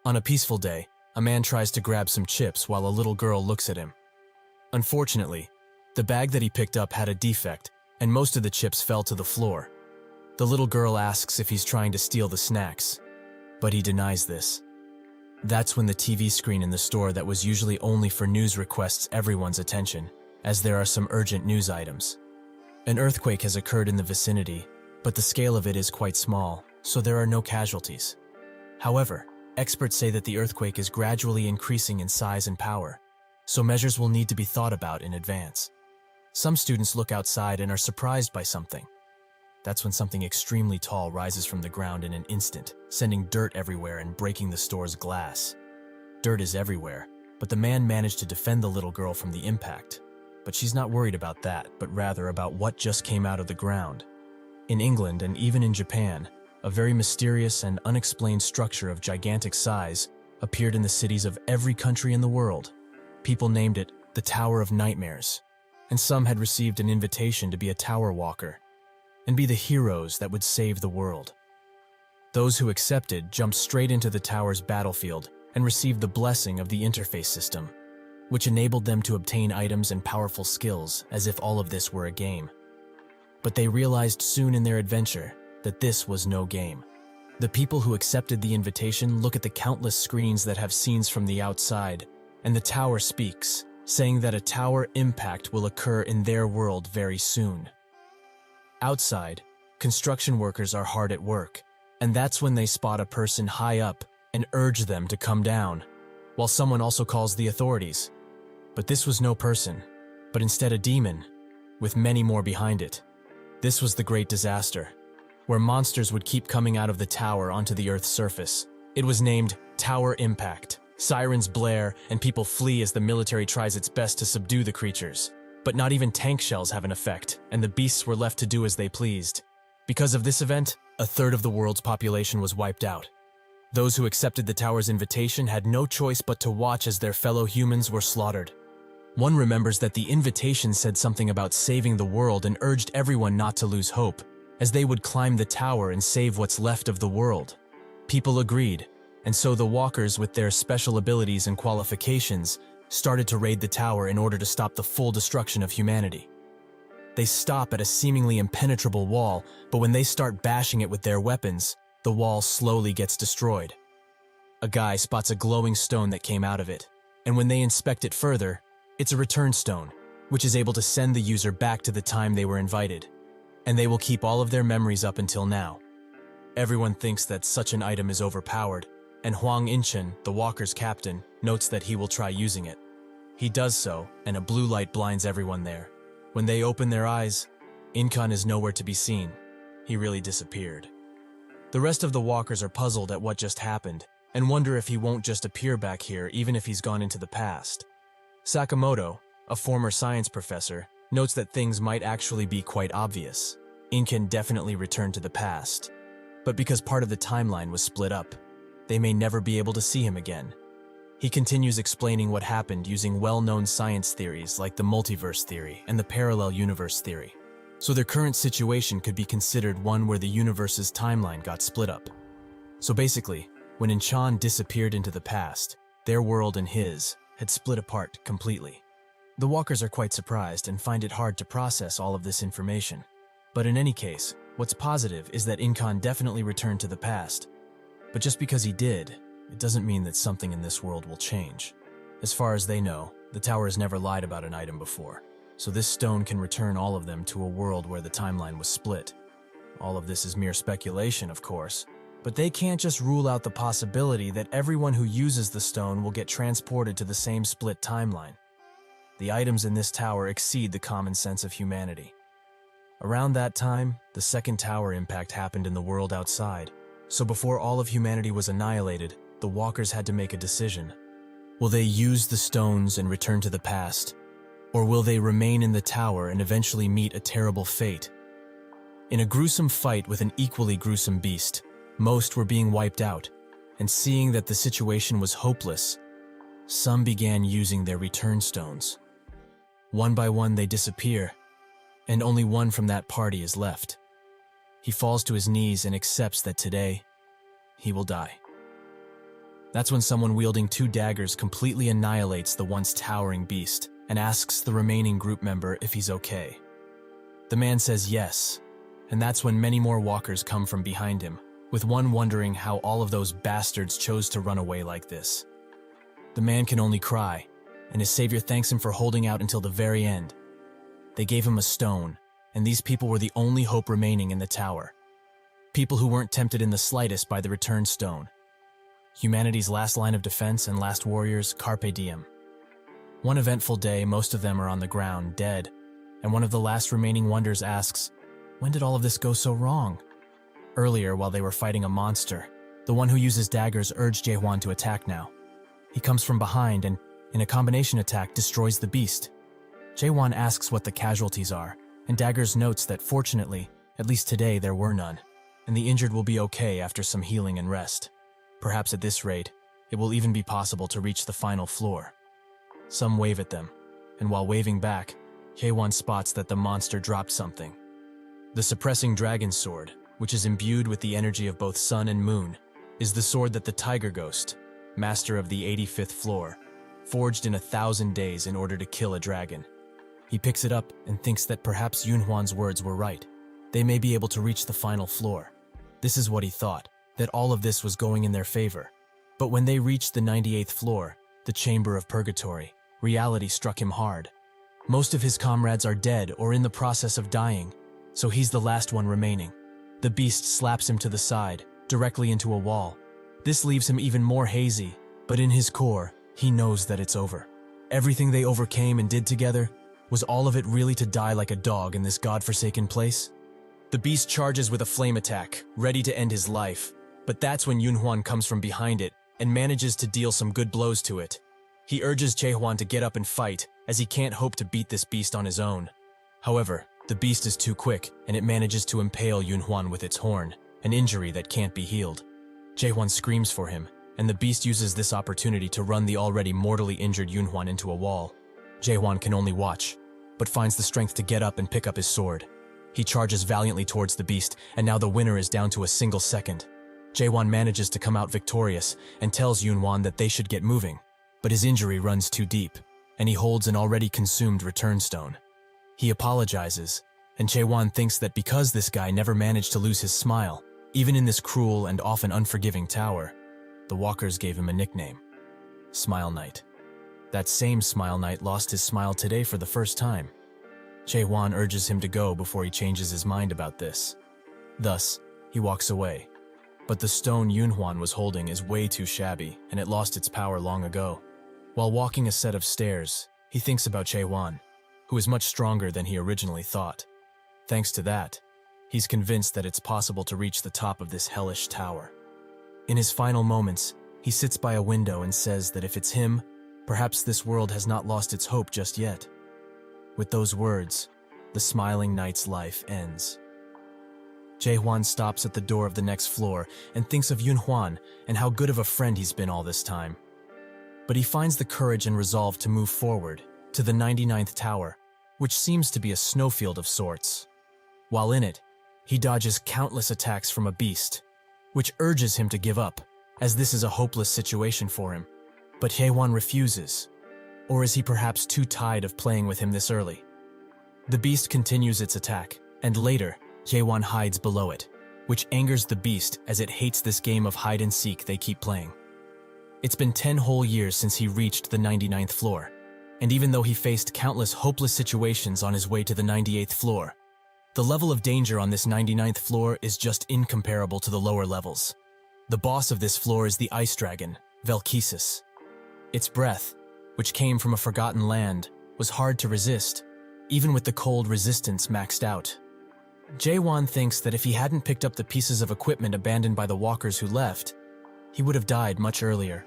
On a peaceful day, a man tries to grab some chips while a little girl looks at him. Unfortunately, the bag that he picked up had a defect, and most of the chips fell to the floor. The little girl asks if he's trying to steal the snacks, but he denies this. That's when the TV screen in the store that was usually only for news requests everyone's attention, as there are some urgent news items. An earthquake has occurred in the vicinity, but the scale of it is quite small, so there are no casualties. However, experts say that the earthquake is gradually increasing in size and power, so measures will need to be thought about in advance. Some students look outside and are surprised by something. That's when something extremely tall rises from the ground in an instant, sending dirt everywhere and breaking the store's glass. Dirt is everywhere, but the man managed to defend the little girl from the impact. But she's not worried about that, but rather about what just came out of the ground. In England and even in Japan, a very mysterious and unexplained structure of gigantic size appeared in the cities of every country in the world. People named it the Tower of Nightmares, and some had received an invitation to be a tower walker and be the heroes that would save the world. Those who accepted jumped straight into the tower's battlefield and received the blessing of the interface system, which enabled them to obtain items and powerful skills as if all of this were a game. But they realized soon in their adventure that this was no game. The people who accepted the invitation look at the countless screens that have scenes from the outside, and the tower speaks, saying that a tower impact will occur in their world very soon. Outside, construction workers are hard at work, and that's when they spot a person high up and urge them to come down, while someone also calls the authorities. But this was no person, but instead a demon, with many more behind it. This was the great disaster, where monsters would keep coming out of the tower onto the Earth's surface. It was named Tower Impact. Sirens blare, and people flee as the military tries its best to subdue the creatures. But not even tank shells have an effect, and the beasts were left to do as they pleased. Because of this event, a third of the world's population was wiped out. Those who accepted the tower's invitation had no choice but to watch as their fellow humans were slaughtered. One remembers that the invitation said something about saving the world and urged everyone not to lose hope, as they would climb the tower and save what's left of the world. People agreed, and so the walkers with their special abilities and qualifications started to raid the tower in order to stop the full destruction of humanity. They stop at a seemingly impenetrable wall, but when they start bashing it with their weapons, the wall slowly gets destroyed. A guy spots a glowing stone that came out of it, and when they inspect it further, it's a return stone, which is able to send the user back to the time they were invited, and they will keep all of their memories up until now. Everyone thinks that such an item is overpowered, and Huang Inchen, the walker's captain, notes that he will try using it. He does so, and a blue light blinds everyone there. When they open their eyes, Inkan is nowhere to be seen. He really disappeared. The rest of the walkers are puzzled at what just happened, and wonder if he won't just appear back here even if he's gone into the past. Sakamoto, a former science professor, notes that things might actually be quite obvious. Inkan definitely returned to the past, but because part of the timeline was split up, they may never be able to see him again. He continues explaining what happened using well-known science theories like the multiverse theory and the parallel universe theory. So their current situation could be considered one where the universe's timeline got split up. So basically, when Inchan disappeared into the past, their world and his had split apart completely. The walkers are quite surprised and find it hard to process all of this information. But in any case, what's positive is that Inkan definitely returned to the past. But just because he did, it doesn't mean that something in this world will change. As far as they know, the tower has never lied about an item before, so this stone can return all of them to a world where the timeline was split. All of this is mere speculation, of course, but they can't just rule out the possibility that everyone who uses the stone will get transported to the same split timeline. The items in this tower exceed the common sense of humanity. Around that time, the second tower impact happened in the world outside, so before all of humanity was annihilated, the walkers had to make a decision. Will they use the stones and return to the past, or will they remain in the tower and eventually meet a terrible fate? In a gruesome fight with an equally gruesome beast, most were being wiped out, and seeing that the situation was hopeless, some began using their return stones. One by one they disappear, and only one from that party is left. He falls to his knees and accepts that today, he will die. That's when someone wielding 2 daggers completely annihilates the once towering beast and asks the remaining group member if he's okay. The man says yes, and that's when many more walkers come from behind him, with one wondering how all of those bastards chose to run away like this. The man can only cry, and his savior thanks him for holding out until the very end. They gave him a stone, and these people were the only hope remaining in the tower. People who weren't tempted in the slightest by the returned stone. Humanity's last line of defense and last warriors, Carpe Diem. One eventful day, most of them are on the ground, dead, and one of the last remaining wonders asks, when did all of this go so wrong? Earlier, while they were fighting a monster, the one who uses daggers urged Jaehwan to attack now. He comes from behind and, in a combination attack, destroys the beast. Jaehwan asks what the casualties are, and Daggers notes that fortunately, at least today there were none, and the injured will be okay after some healing and rest. Perhaps at this rate, it will even be possible to reach the final floor. Some wave at them, and while waving back, Jaehwan spots that the monster dropped something. The suppressing dragon sword, which is imbued with the energy of both sun and moon, is the sword that the Tiger Ghost, master of the 85th floor, forged in 1,000 days in order to kill a dragon. He picks it up and thinks that perhaps Yunhwan's words were right. They may be able to reach the final floor. This is what he thought, that all of this was going in their favor. But when they reached the 98th floor, the chamber of purgatory, reality struck him hard. Most of his comrades are dead or in the process of dying, so he's the last one remaining. The beast slaps him to the side, directly into a wall. This leaves him even more hazy, but in his core, he knows that it's over. Everything they overcame and did together, was all of it really to die like a dog in this godforsaken place? The beast charges with a flame attack, ready to end his life, but that's when Yunhwan comes from behind it and manages to deal some good blows to it. He urges Jaehwan to get up and fight, as he can't hope to beat this beast on his own. However, the beast is too quick, and it manages to impale Yunhwan with its horn, an injury that can't be healed. Jaehwan screams for him, and the beast uses this opportunity to run the already mortally injured Yunhwan into a wall. Jaehwan can only watch, but finds the strength to get up and pick up his sword. He charges valiantly towards the beast, and now the winner is down to a single second. Jaehwan manages to come out victorious and tells Yunhwan that they should get moving, but his injury runs too deep, and he holds an already consumed return stone. He apologizes, and Jaehwan thinks that because this guy never managed to lose his smile, even in this cruel and often unforgiving tower, the walkers gave him a nickname, Smile Knight. That same Smile Knight lost his smile today for the first time. Jaehwan urges him to go before he changes his mind about this. Thus, he walks away. But the stone Yunhwan was holding is way too shabby, and it lost its power long ago. While walking a set of stairs, he thinks about Jaehwan, who is much stronger than he originally thought. Thanks to that, he's convinced that it's possible to reach the top of this hellish tower. In his final moments, he sits by a window and says that if it's him, perhaps this world has not lost its hope just yet. With those words, the smiling knight's life ends. Jaehwan stops at the door of the next floor and thinks of Yunhwan and how good of a friend he's been all this time. But he finds the courage and resolve to move forward to the 99th tower, which seems to be a snowfield of sorts. While in it, he dodges countless attacks from a beast, which urges him to give up, as this is a hopeless situation for him. But Jaehwan refuses. Or is he perhaps too tired of playing with him this early? The beast continues its attack, and later, Jaehwan hides below it, which angers the beast as it hates this game of hide-and-seek they keep playing. It's been 10 whole years since he reached the 99th floor, and even though he faced countless hopeless situations on his way to the 98th floor, the level of danger on this 99th floor is just incomparable to the lower levels. The boss of this floor is the ice dragon, Velkesis. Its breath, which came from a forgotten land, was hard to resist, even with the cold resistance maxed out. Jaehwan thinks that if he hadn't picked up the pieces of equipment abandoned by the walkers who left, he would have died much earlier.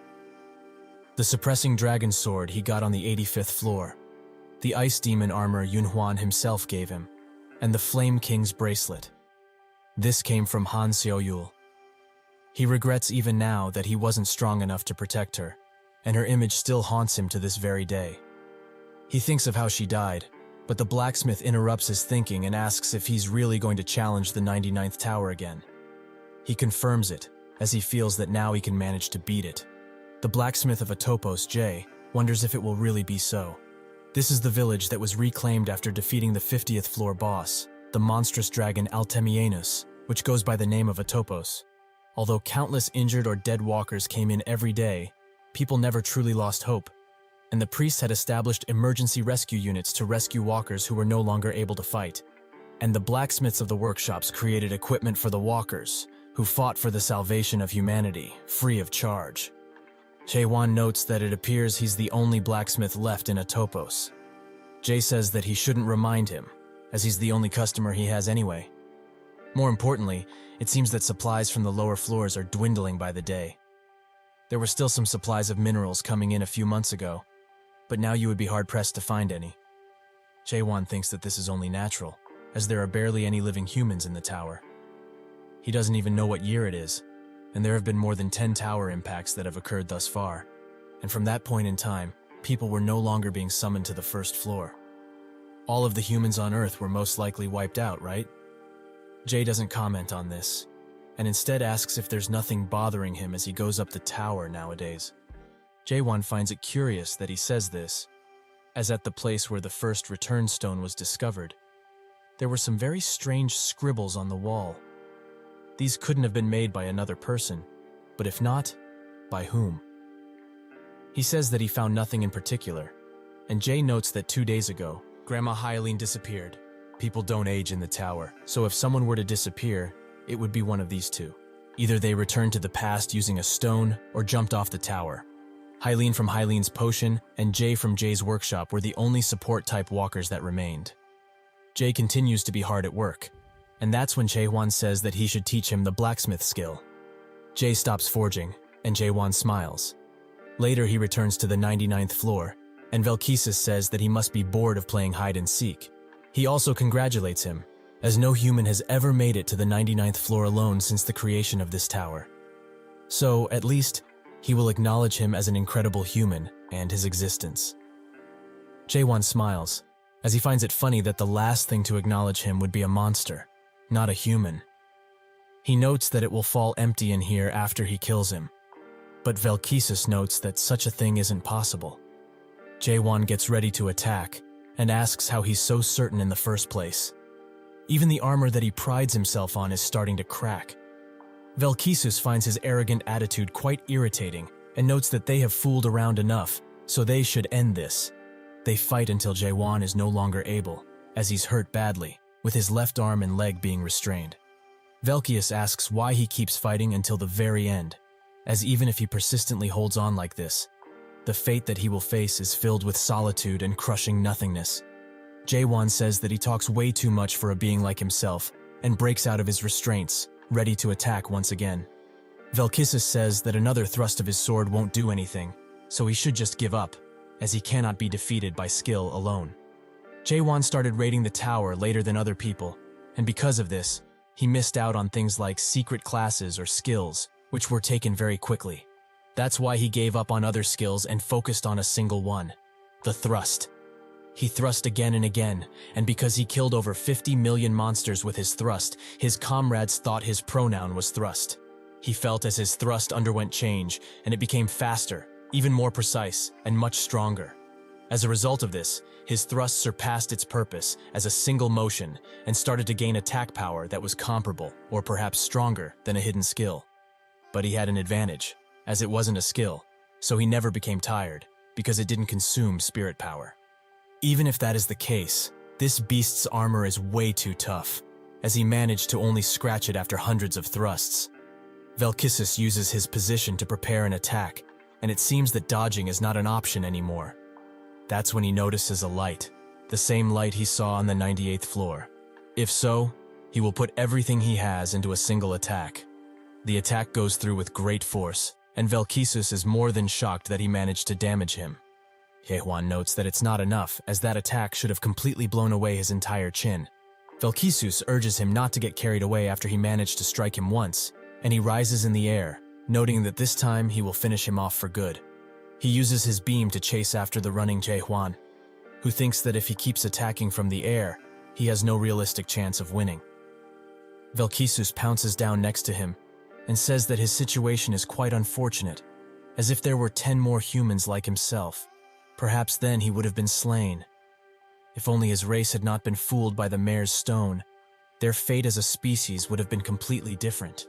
The suppressing dragon sword he got on the 85th floor, the ice demon armor Yunhwan himself gave him, and the Flame King's bracelet. This came from Han Xiaoyul. He regrets even now that he wasn't strong enough to protect her, and her image still haunts him to this very day. He thinks of how she died, but the blacksmith interrupts his thinking and asks if he's really going to challenge the 99th tower again. He confirms it, as he feels that now he can manage to beat it. The blacksmith of Atopos, Jay, wonders if it will really be so. This is the village that was reclaimed after defeating the 50th floor boss, the monstrous dragon Altemianus, which goes by the name of Atopos. Although countless injured or dead walkers came in every day, people never truly lost hope, and the priests had established emergency rescue units to rescue walkers who were no longer able to fight. And the blacksmiths of the workshops created equipment for the walkers, who fought for the salvation of humanity, free of charge. Jae-won notes that it appears he's the only blacksmith left in Atopos. Jay says that he shouldn't remind him, as he's the only customer he has anyway. More importantly, it seems that supplies from the lower floors are dwindling by the day. There were still some supplies of minerals coming in a few months ago, but now you would be hard-pressed to find any. Jae-won thinks that this is only natural, as there are barely any living humans in the tower. He doesn't even know what year it is, and there have been more than 10 tower impacts that have occurred thus far, and from that point in time, people were no longer being summoned to the first floor. All of the humans on Earth were most likely wiped out, right? Jay doesn't comment on this, and instead asks if there's nothing bothering him as he goes up the tower nowadays. Jae-won finds it curious that he says this, as at the place where the first return stone was discovered, there were some very strange scribbles on the wall. These couldn't have been made by another person, but if not, by whom? He says that he found nothing in particular, and Jay notes that 2 days ago, Grandma Hyalene disappeared. People don't age in the tower, so if someone were to disappear, it would be one of these two. Either they returned to the past using a stone or jumped off the tower. Hyalene from Hyalene's potion and Jay from Jay's workshop were the only support-type walkers that remained. Jay continues to be hard at work, and that's when Jae-won says that he should teach him the blacksmith skill. Jay stops forging, and Jae-won smiles. Later he returns to the 99th floor, and Velkesis says that he must be bored of playing hide-and-seek. He also congratulates him, as no human has ever made it to the 99th floor alone since the creation of this tower. So, at least, he will acknowledge him as an incredible human and his existence. Jae-won smiles, as he finds it funny that the last thing to acknowledge him would be a monster, not a human. He notes that it will fall empty in here after he kills him, but Velkesis notes that such a thing isn't possible. Jae-won gets ready to attack, and asks how he's so certain in the first place. Even the armor that he prides himself on is starting to crack. Velkesis finds his arrogant attitude quite irritating and notes that they have fooled around enough, so they should end this. They fight until Jae-won is no longer able, as he's hurt badly, with his left arm and leg being restrained. Velkesis asks why he keeps fighting until the very end, as even if he persistently holds on like this, the fate that he will face is filled with solitude and crushing nothingness. Jae-won says that he talks way too much for a being like himself and breaks out of his restraints, ready to attack once again. Velkesis says that another thrust of his sword won't do anything, so he should just give up, as he cannot be defeated by skill alone. Jae-won started raiding the tower later than other people, and because of this, he missed out on things like secret classes or skills, which were taken very quickly. That's why he gave up on other skills and focused on a single one, the thrust. He thrust again and again, and because he killed over 50 million monsters with his thrust, his comrades thought his pronoun was thrust. He felt as his thrust underwent change, and it became faster, even more precise, and much stronger. As a result of this, his thrust surpassed its purpose as a single motion and started to gain attack power that was comparable, or perhaps stronger, than a hidden skill. But he had an advantage, as it wasn't a skill, so he never became tired, because it didn't consume spirit power. Even if that is the case, this beast's armor is way too tough, as he managed to only scratch it after hundreds of thrusts. Velkesis uses his position to prepare an attack, and it seems that dodging is not an option anymore. That's when he notices a light, the same light he saw on the 98th floor. If so, he will put everything he has into a single attack. The attack goes through with great force, and Velkesis is more than shocked that he managed to damage him. Jae-won notes that it's not enough, as that attack should have completely blown away his entire chin. Velkesis urges him not to get carried away after he managed to strike him once, and he rises in the air, noting that this time he will finish him off for good. He uses his beam to chase after the running Jae-won, who thinks that if he keeps attacking from the air, he has no realistic chance of winning. Velkesis pounces down next to him and says that his situation is quite unfortunate, as if there were 10 more humans like himself. Perhaps then he would have been slain. If only his race had not been fooled by the mayor's stone, their fate as a species would have been completely different.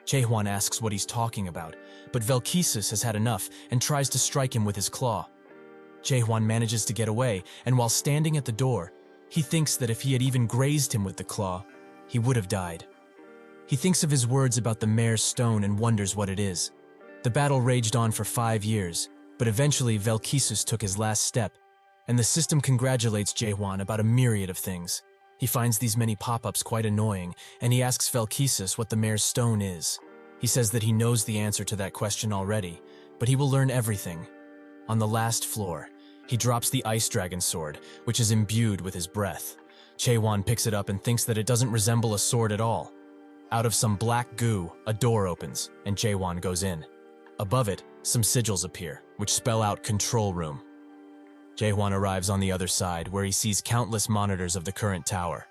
Jaehwan asks what he's talking about, but Velkesis has had enough and tries to strike him with his claw. Jaehwan manages to get away, and while standing at the door, he thinks that if he had even grazed him with the claw, he would have died. He thinks of his words about the mayor's stone and wonders what it is. The battle raged on for 5 years, but eventually Velkesis took his last step, and the system congratulates Jaehwan about a myriad of things. He finds these many pop-ups quite annoying, and he asks Velkesis what the mayor's stone is. He says that he knows the answer to that question already, but he will learn everything. On the last floor, he drops the ice dragon sword, which is imbued with his breath. Jaehwan picks it up and thinks that it doesn't resemble a sword at all. Out of some black goo, a door opens, and Jaehwan goes in. Above it, some sigils appear, which spell out Control Room. Jaehwan arrives on the other side, where he sees countless monitors of the current tower.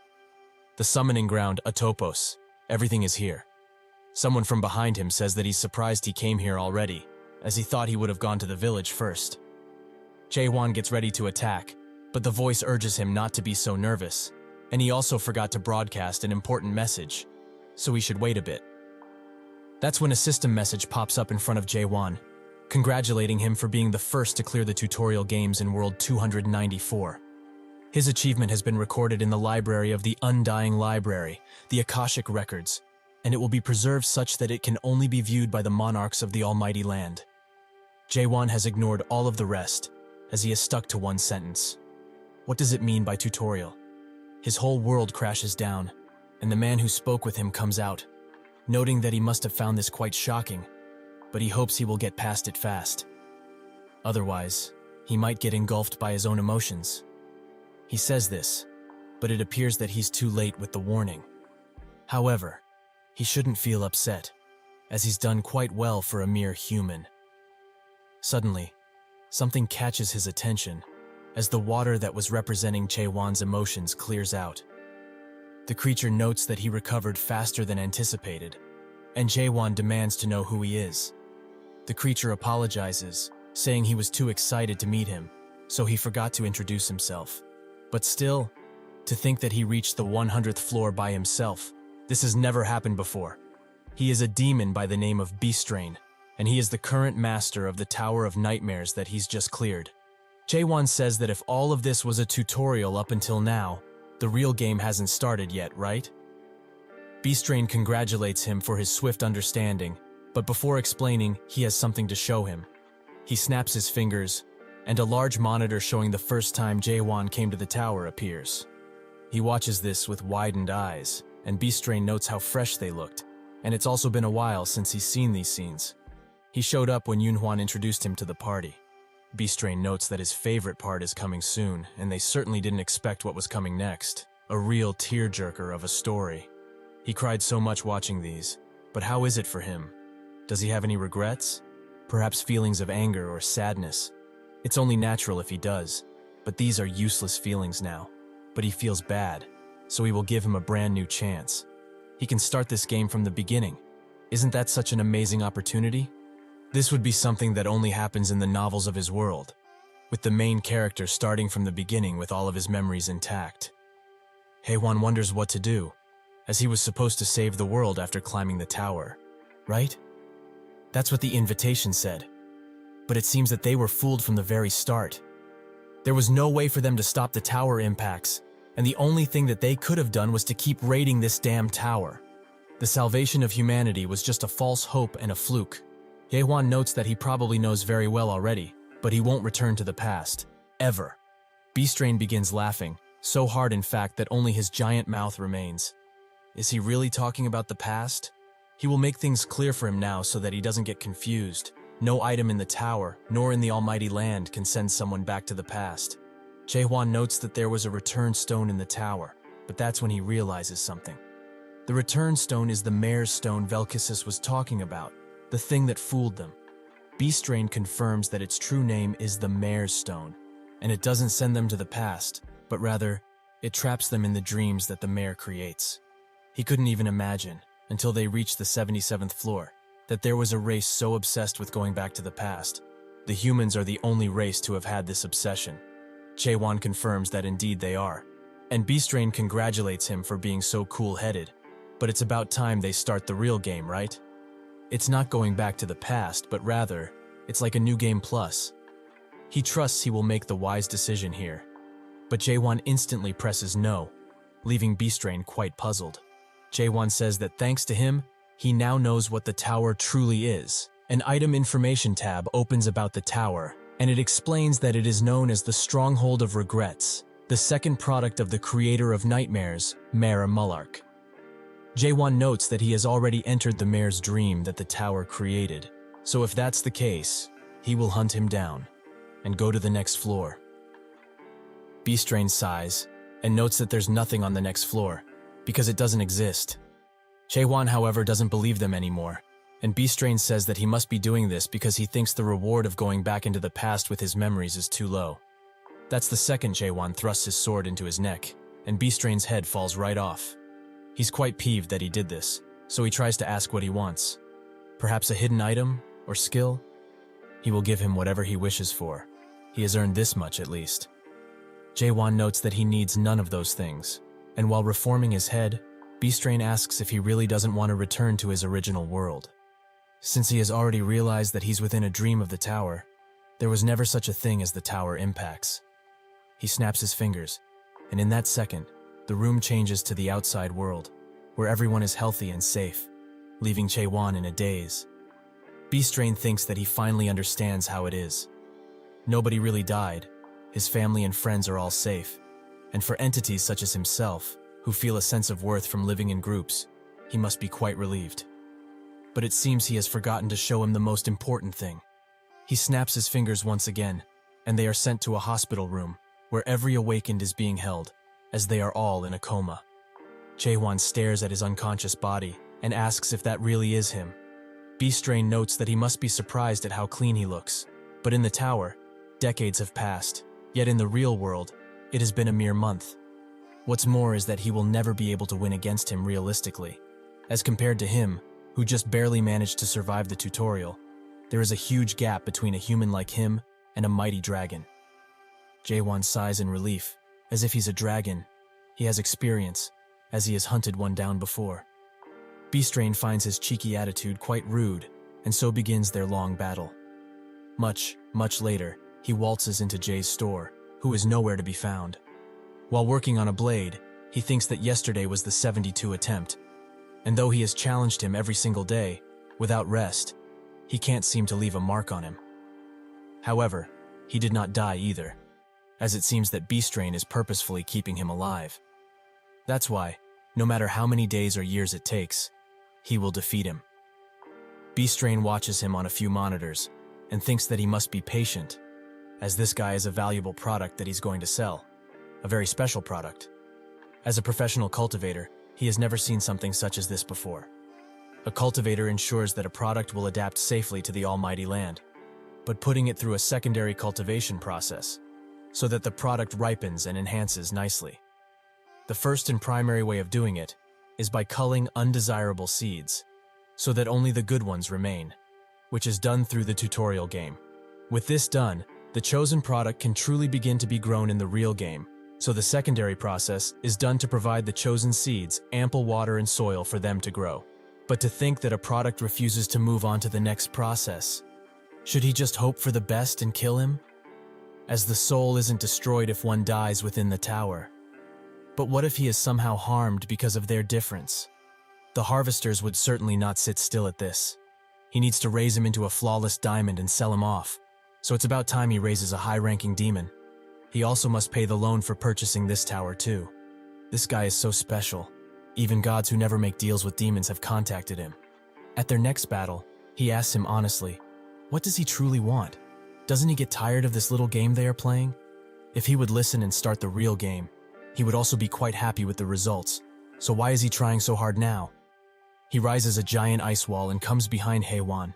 The summoning ground, Atopos. Everything is here. Someone from behind him says that he's surprised he came here already, as he thought he would have gone to the village first. Jaehwan gets ready to attack, but the voice urges him not to be so nervous, and he also forgot to broadcast an important message, so he should wait a bit. That's when a system message pops up in front of Jaehwan, congratulating him for being the first to clear the tutorial games in World 294. His achievement has been recorded in the library of the Undying Library, the Akashic Records, and it will be preserved such that it can only be viewed by the monarchs of the Almighty Land. Jaehwan has ignored all of the rest, as he is stuck to one sentence. What does it mean by tutorial? His whole world crashes down, and the man who spoke with him comes out, noting that he must have found this quite shocking, but he hopes he will get past it fast. Otherwise, he might get engulfed by his own emotions. He says this, but it appears that he's too late with the warning. However, he shouldn't feel upset, as he's done quite well for a mere human. Suddenly, something catches his attention, as the water that was representing Jaehwan's emotions clears out. The creature notes that he recovered faster than anticipated, and Jaehwan demands to know who he is. The creature apologizes, saying he was too excited to meet him, so he forgot to introduce himself. But still, to think that he reached the 100th floor by himself, this has never happened before. He is a demon by the name of Beastrain, and he is the current master of the Tower of Nightmares that he's just cleared. Jaehwan says that if all of this was a tutorial up until now, the real game hasn't started yet, right? Beastrain congratulates him for his swift understanding, but before explaining, he has something to show him. He snaps his fingers, and a large monitor showing the first time Jaehwan came to the tower appears. He watches this with widened eyes, and Beastrain notes how fresh they looked, and it's also been a while since he's seen these scenes. He showed up when Yunhwan introduced him to the party. Beastrain notes that his favorite part is coming soon, and they certainly didn't expect what was coming next. A real tearjerker of a story. He cried so much watching these, but how is it for him? Does he have any regrets? Perhaps feelings of anger or sadness? It's only natural if he does, but these are useless feelings now. But he feels bad, so he will give him a brand new chance. He can start this game from the beginning. Isn't that such an amazing opportunity? This would be something that only happens in the novels of his world, with the main character starting from the beginning with all of his memories intact. Jaehwan wonders what to do, as he was supposed to save the world after climbing the tower, right? That's what the invitation said. But it seems that they were fooled from the very start. There was no way for them to stop the tower impacts, and the only thing that they could have done was to keep raiding this damn tower. The salvation of humanity was just a false hope and a fluke. Jaehwan notes that he probably knows very well already, but he won't return to the past. Ever. Beastrain begins laughing, so hard in fact that only his giant mouth remains. Is he really talking about the past? He will make things clear for him now so that he doesn't get confused. No item in the tower, nor in the Almighty Land, can send someone back to the past. Jaehwan notes that there was a return stone in the tower, but that's when he realizes something. The return stone is the mayor's stone Velkesis was talking about, the thing that fooled them. Beastrain confirms that its true name is the mayor's stone, and it doesn't send them to the past, but rather, it traps them in the dreams that the mayor creates. He couldn't even imagine, until they reached the 77th floor, that there was a race so obsessed with going back to the past. The humans are the only race to have had this obsession. Jaewon confirms that indeed they are, and B-Strain congratulates him for being so cool-headed. But it's about time they start the real game, right? It's not going back to the past, but rather, it's like a new game plus. He trusts he will make the wise decision here. But Jaewon instantly presses no, leaving B-Strain quite puzzled. Jaewon says that thanks to him, he now knows what the tower truly is. An item information tab opens about the tower, and it explains that it is known as the Stronghold of Regrets, the second product of the creator of nightmares, Mara Mullark. Jaewon notes that he has already entered the mayor's dream that the tower created, so if that's the case, he will hunt him down and go to the next floor. B-Strain sighs and notes that there's nothing on the next floor, because it doesn't exist. Jaewon, however, doesn't believe them anymore, and B-Strain says that he must be doing this because he thinks the reward of going back into the past with his memories is too low. That's the second Jaewon thrusts his sword into his neck, and B-Strain's head falls right off. He's quite peeved that he did this, so he tries to ask what he wants. Perhaps a hidden item or skill? He will give him whatever he wishes for. He has earned this much at least. Jaewon notes that he needs none of those things, and while reforming his head, B-Strain asks if he really doesn't want to return to his original world. Since he has already realized that he's within a dream of the tower, there was never such a thing as the tower impacts. He snaps his fingers, and in that second, the room changes to the outside world, where everyone is healthy and safe, leaving Jaewon in a daze. B-Strain thinks that he finally understands how it is. Nobody really died, his family and friends are all safe, and for entities such as himself, who feel a sense of worth from living in groups, he must be quite relieved. But it seems he has forgotten to show him the most important thing. He snaps his fingers once again, and they are sent to a hospital room, where every awakened is being held, as they are all in a coma. Jaewon stares at his unconscious body and asks if that really is him. B-Strain notes that he must be surprised at how clean he looks, but in the tower, decades have passed, yet in the real world, it has been a mere month. What's more is that he will never be able to win against him realistically. As compared to him, who just barely managed to survive the tutorial, there is a huge gap between a human like him and a mighty dragon. Jaewon sighs in relief, as if he's a dragon. He has experience, as he has hunted one down before. B-Strain finds his cheeky attitude quite rude, and so begins their long battle. Much later, he waltzes into Jay's store, who is nowhere to be found. While working on a blade, he thinks that yesterday was the 72 attempt, and though he has challenged him every single day, without rest, he can't seem to leave a mark on him. However, he did not die either, as it seems that B-Strain is purposefully keeping him alive. That's why, no matter how many days or years it takes, he will defeat him. B-Strain watches him on a few monitors, and thinks that he must be patient, as this guy is a valuable product that he's going to sell. A very special product. As a professional cultivator, he has never seen something such as this before. A cultivator ensures that a product will adapt safely to the almighty land, but putting it through a secondary cultivation process, so that the product ripens and enhances nicely. The first and primary way of doing it is by culling undesirable seeds, so that only the good ones remain, which is done through the tutorial game. With this done, the chosen product can truly begin to be grown in the real game, so the secondary process is done to provide the chosen seeds ample water and soil for them to grow. But to think that a product refuses to move on to the next process, should he just hope for the best and kill him? As the soul isn't destroyed if one dies within the tower. But what if he is somehow harmed because of their difference? The harvesters would certainly not sit still at this. He needs to raise him into a flawless diamond and sell him off, so it's about time he raises a high-ranking demon. He also must pay the loan for purchasing this tower too. This guy is so special. Even gods who never make deals with demons have contacted him. At their next battle, he asks him honestly, what does he truly want? Doesn't he get tired of this little game they are playing? If he would listen and start the real game, he would also be quite happy with the results. So why is he trying so hard now? He rises a giant ice wall and comes behind Haewon.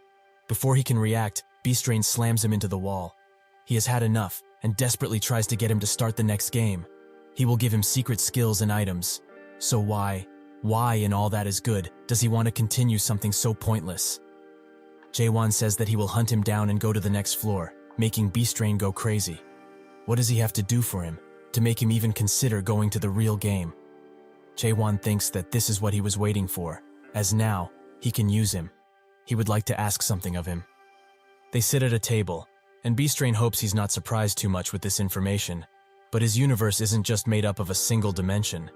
Before he can react, B-Strain slams him into the wall. He has had enough and desperately tries to get him to start the next game. He will give him secret skills and items. So why in all that is good, does he want to continue something so pointless? Jaewon says that he will hunt him down and go to the next floor, making Beastrain go crazy. What does he have to do for him to make him even consider going to the real game? Jaewon thinks that this is what he was waiting for, as now he can use him. He would like to ask something of him. They sit at a table, and Beastrain hopes he's not surprised too much with this information, but his universe isn't just made up of a single dimension.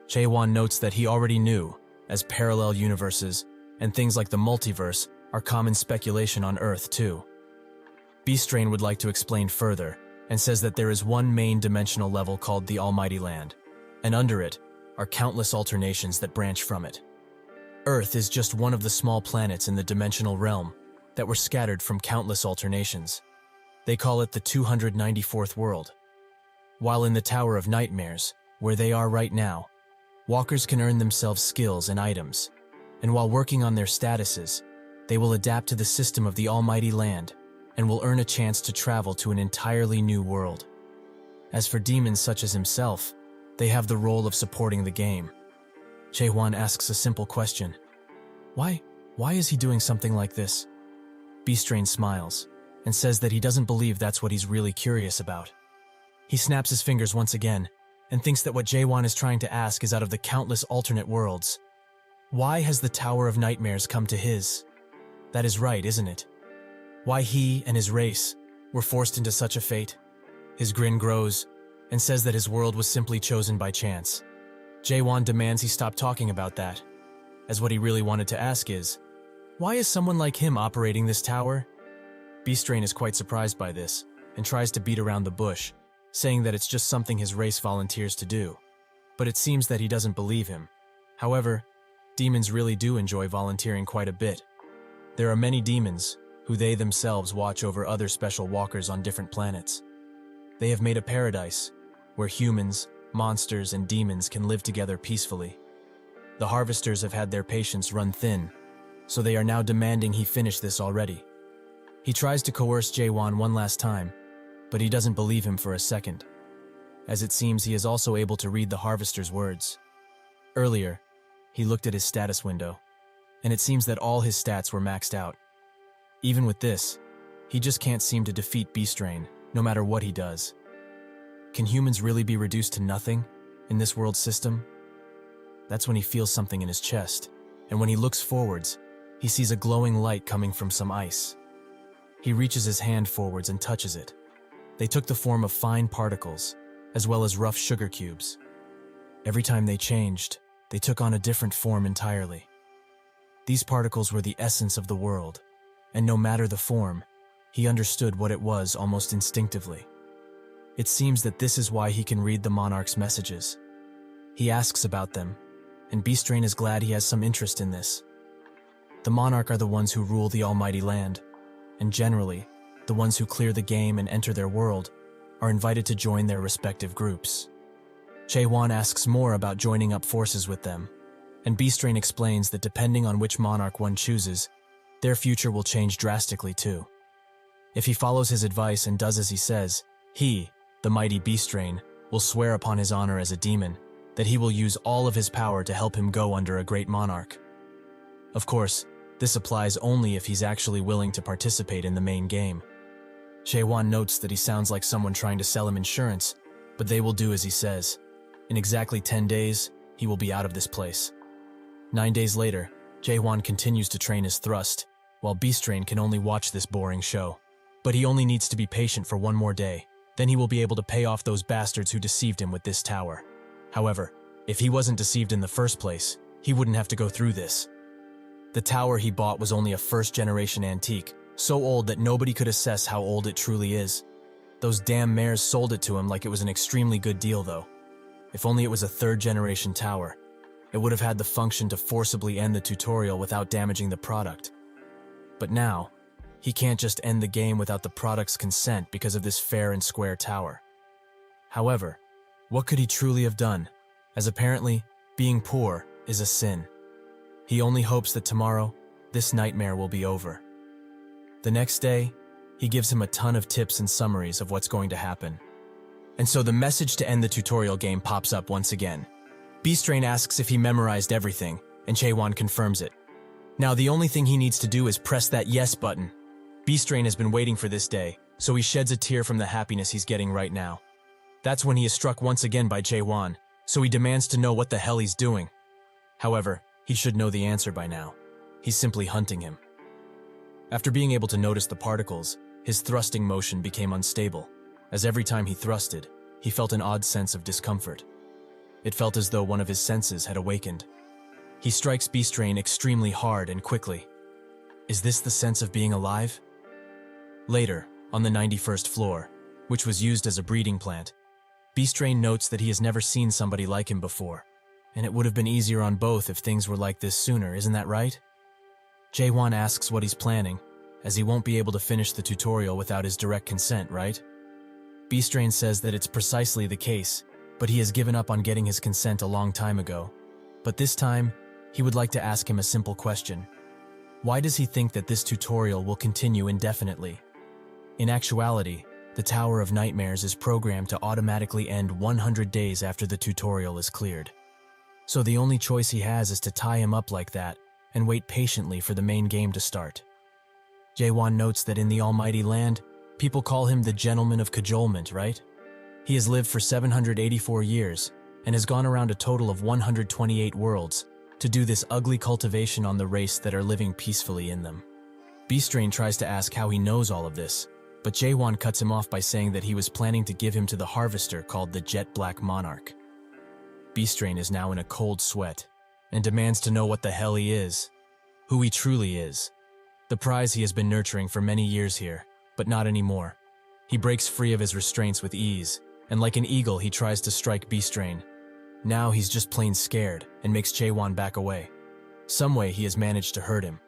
Jaewon notes that he already knew, as parallel universes and things like the multiverse are common speculation on Earth too. Beastrain would like to explain further, and says that there is one main dimensional level called the Almighty Land, and under it are countless alternations that branch from it. Earth is just one of the small planets in the dimensional realm that were scattered from countless alternations. They call it the 294th world. While in the Tower of Nightmares, where they are right now, walkers can earn themselves skills and items, and while working on their statuses, they will adapt to the system of the Almighty Land and will earn a chance to travel to an entirely new world. As for demons such as himself, they have the role of supporting the game. Jaewon asks a simple question. Why is he doing something like this? Beastrain smiles and says that he doesn't believe that's what he's really curious about. He snaps his fingers once again and thinks that what Jaewon is trying to ask is out of the countless alternate worlds. Why has the Tower of Nightmares come to his? That is right, isn't it? Why he and his race were forced into such a fate? His grin grows and says that his world was simply chosen by chance. Jaewon demands he stop talking about that, as what he really wanted to ask is, why is someone like him operating this tower? Beastrain is quite surprised by this and tries to beat around the bush, saying that it's just something his race volunteers to do. But it seems that he doesn't believe him. However, demons really do enjoy volunteering quite a bit. There are many demons who they themselves watch over other special walkers on different planets. They have made a paradise where humans, monsters, and demons can live together peacefully. The harvesters have had their patience run thin, so they are now demanding he finish this already. He tries to coerce Jaewon one last time, but he doesn't believe him for a second, as it seems he is also able to read the harvester's words. Earlier, he looked at his status window, and it seems that all his stats were maxed out. Even with this, he just can't seem to defeat Beastrain, no matter what he does. Can humans really be reduced to nothing in this world system? That's when he feels something in his chest, and when he looks forwards, he sees a glowing light coming from some ice. He reaches his hand forwards and touches it. They took the form of fine particles, as well as rough sugar cubes. Every time they changed, they took on a different form entirely. These particles were the essence of the world, and no matter the form, he understood what it was almost instinctively. It seems that this is why he can read the monarch's messages. He asks about them, and Beastrain is glad he has some interest in this. The monarch are the ones who rule the Almighty Land, and generally, the ones who clear the game and enter their world are invited to join their respective groups. Jaewon asks more about joining up forces with them, and Beastrain explains that depending on which monarch one chooses, their future will change drastically too. If he follows his advice and does as he says, he, the mighty Beastrain, will swear upon his honor as a demon that he will use all of his power to help him go under a great monarch. Of course, this applies only if he's actually willing to participate in the main game. Jaewon notes that he sounds like someone trying to sell him insurance, but they will do as he says. In exactly 10 days, he will be out of this place. 9 days later, Jaewon continues to train his thrust, while Beastrain can only watch this boring show. But he only needs to be patient for one more day, then he will be able to pay off those bastards who deceived him with this tower. However, if he wasn't deceived in the first place, he wouldn't have to go through this. The tower he bought was only a first-generation antique, so old that nobody could assess how old it truly is. Those damn mares sold it to him like it was an extremely good deal though. If only it was a third-generation tower, it would have had the function to forcibly end the tutorial without damaging the product. But now, he can't just end the game without the product's consent because of this fair and square tower. However, what could he truly have done, as apparently, being poor is a sin. He only hopes that tomorrow, this nightmare will be over. The next day, he gives him a ton of tips and summaries of what's going to happen. And so the message to end the tutorial game pops up once again. Beastrain asks if he memorized everything, and Jaewon confirms it. Now the only thing he needs to do is press that yes button. B-Strain has been waiting for this day, so he sheds a tear from the happiness he's getting right now. That's when he is struck once again by Jae-won, so he demands to know what the hell he's doing. However, he should know the answer by now. He's simply hunting him. After being able to notice the particles, his thrusting motion became unstable, as every time he thrusted, he felt an odd sense of discomfort. It felt as though one of his senses had awakened. He strikes B-Strain extremely hard and quickly. Is this the sense of being alive? Later, on the 91st floor, which was used as a breeding plant, B-Strain notes that he has never seen somebody like him before, and it would have been easier on both if things were like this sooner, isn't that right? Jae-won asks what he's planning, as he won't be able to finish the tutorial without his direct consent, right? B-Strain says that it's precisely the case, but he has given up on getting his consent a long time ago. But this time, he would like to ask him a simple question. Why does he think that this tutorial will continue indefinitely? In actuality, the Tower of Nightmares is programmed to automatically end 100 days after the tutorial is cleared. So the only choice he has is to tie him up like that and wait patiently for the main game to start. Jae-won notes that in the Almighty Land, people call him the Gentleman of Cajolement, right? He has lived for 784 years and has gone around a total of 128 worlds to do this ugly cultivation on the race that are living peacefully in them. B-Strain tries to ask how he knows all of this, but Jae-won cuts him off by saying that he was planning to give him to the harvester called the Jet Black Monarch. B-Strain is now in a cold sweat and demands to know what the hell he is, who he truly is. The prize he has been nurturing for many years here, but not anymore. He breaks free of his restraints with ease, and like an eagle he tries to strike B-Strain. Now he's just plain scared and makes Jae-won back away. Some way he has managed to hurt him,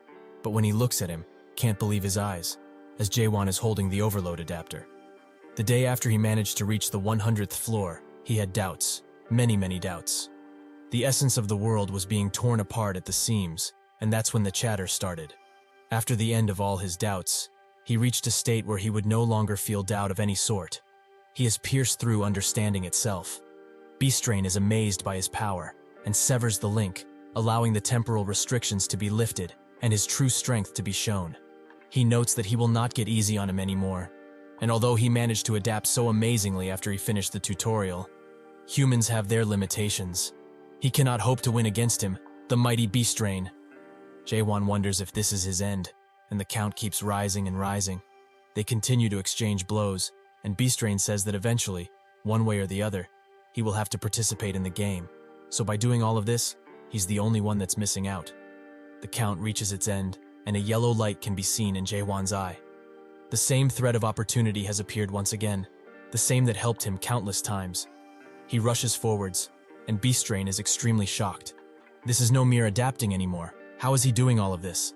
but when he looks at him, can't believe his eyes, as Jae-won is holding the overload adapter. The day after he managed to reach the 100th floor, he had doubts, many doubts. The essence of the world was being torn apart at the seams, and that's when the chatter started. After the end of all his doubts, he reached a state where he would no longer feel doubt of any sort. He has pierced through understanding itself. B-Strain is amazed by his power and severs the link, allowing the temporal restrictions to be lifted and his true strength to be shown. He notes that he will not get easy on him anymore, and although he managed to adapt so amazingly after he finished the tutorial, humans have their limitations. He cannot hope to win against him, the mighty B-Strain. Jae-won wonders if this is his end, and the count keeps rising and rising. They continue to exchange blows, and B-Strain says that eventually, one way or the other, he will have to participate in the game. So by doing all of this, he's the only one that's missing out. The count reaches its end, and a yellow light can be seen in Jae-won's eye. The same thread of opportunity has appeared once again, the same that helped him countless times. He rushes forwards, and B-Strain is extremely shocked. This is no mere adapting anymore. How is he doing all of this?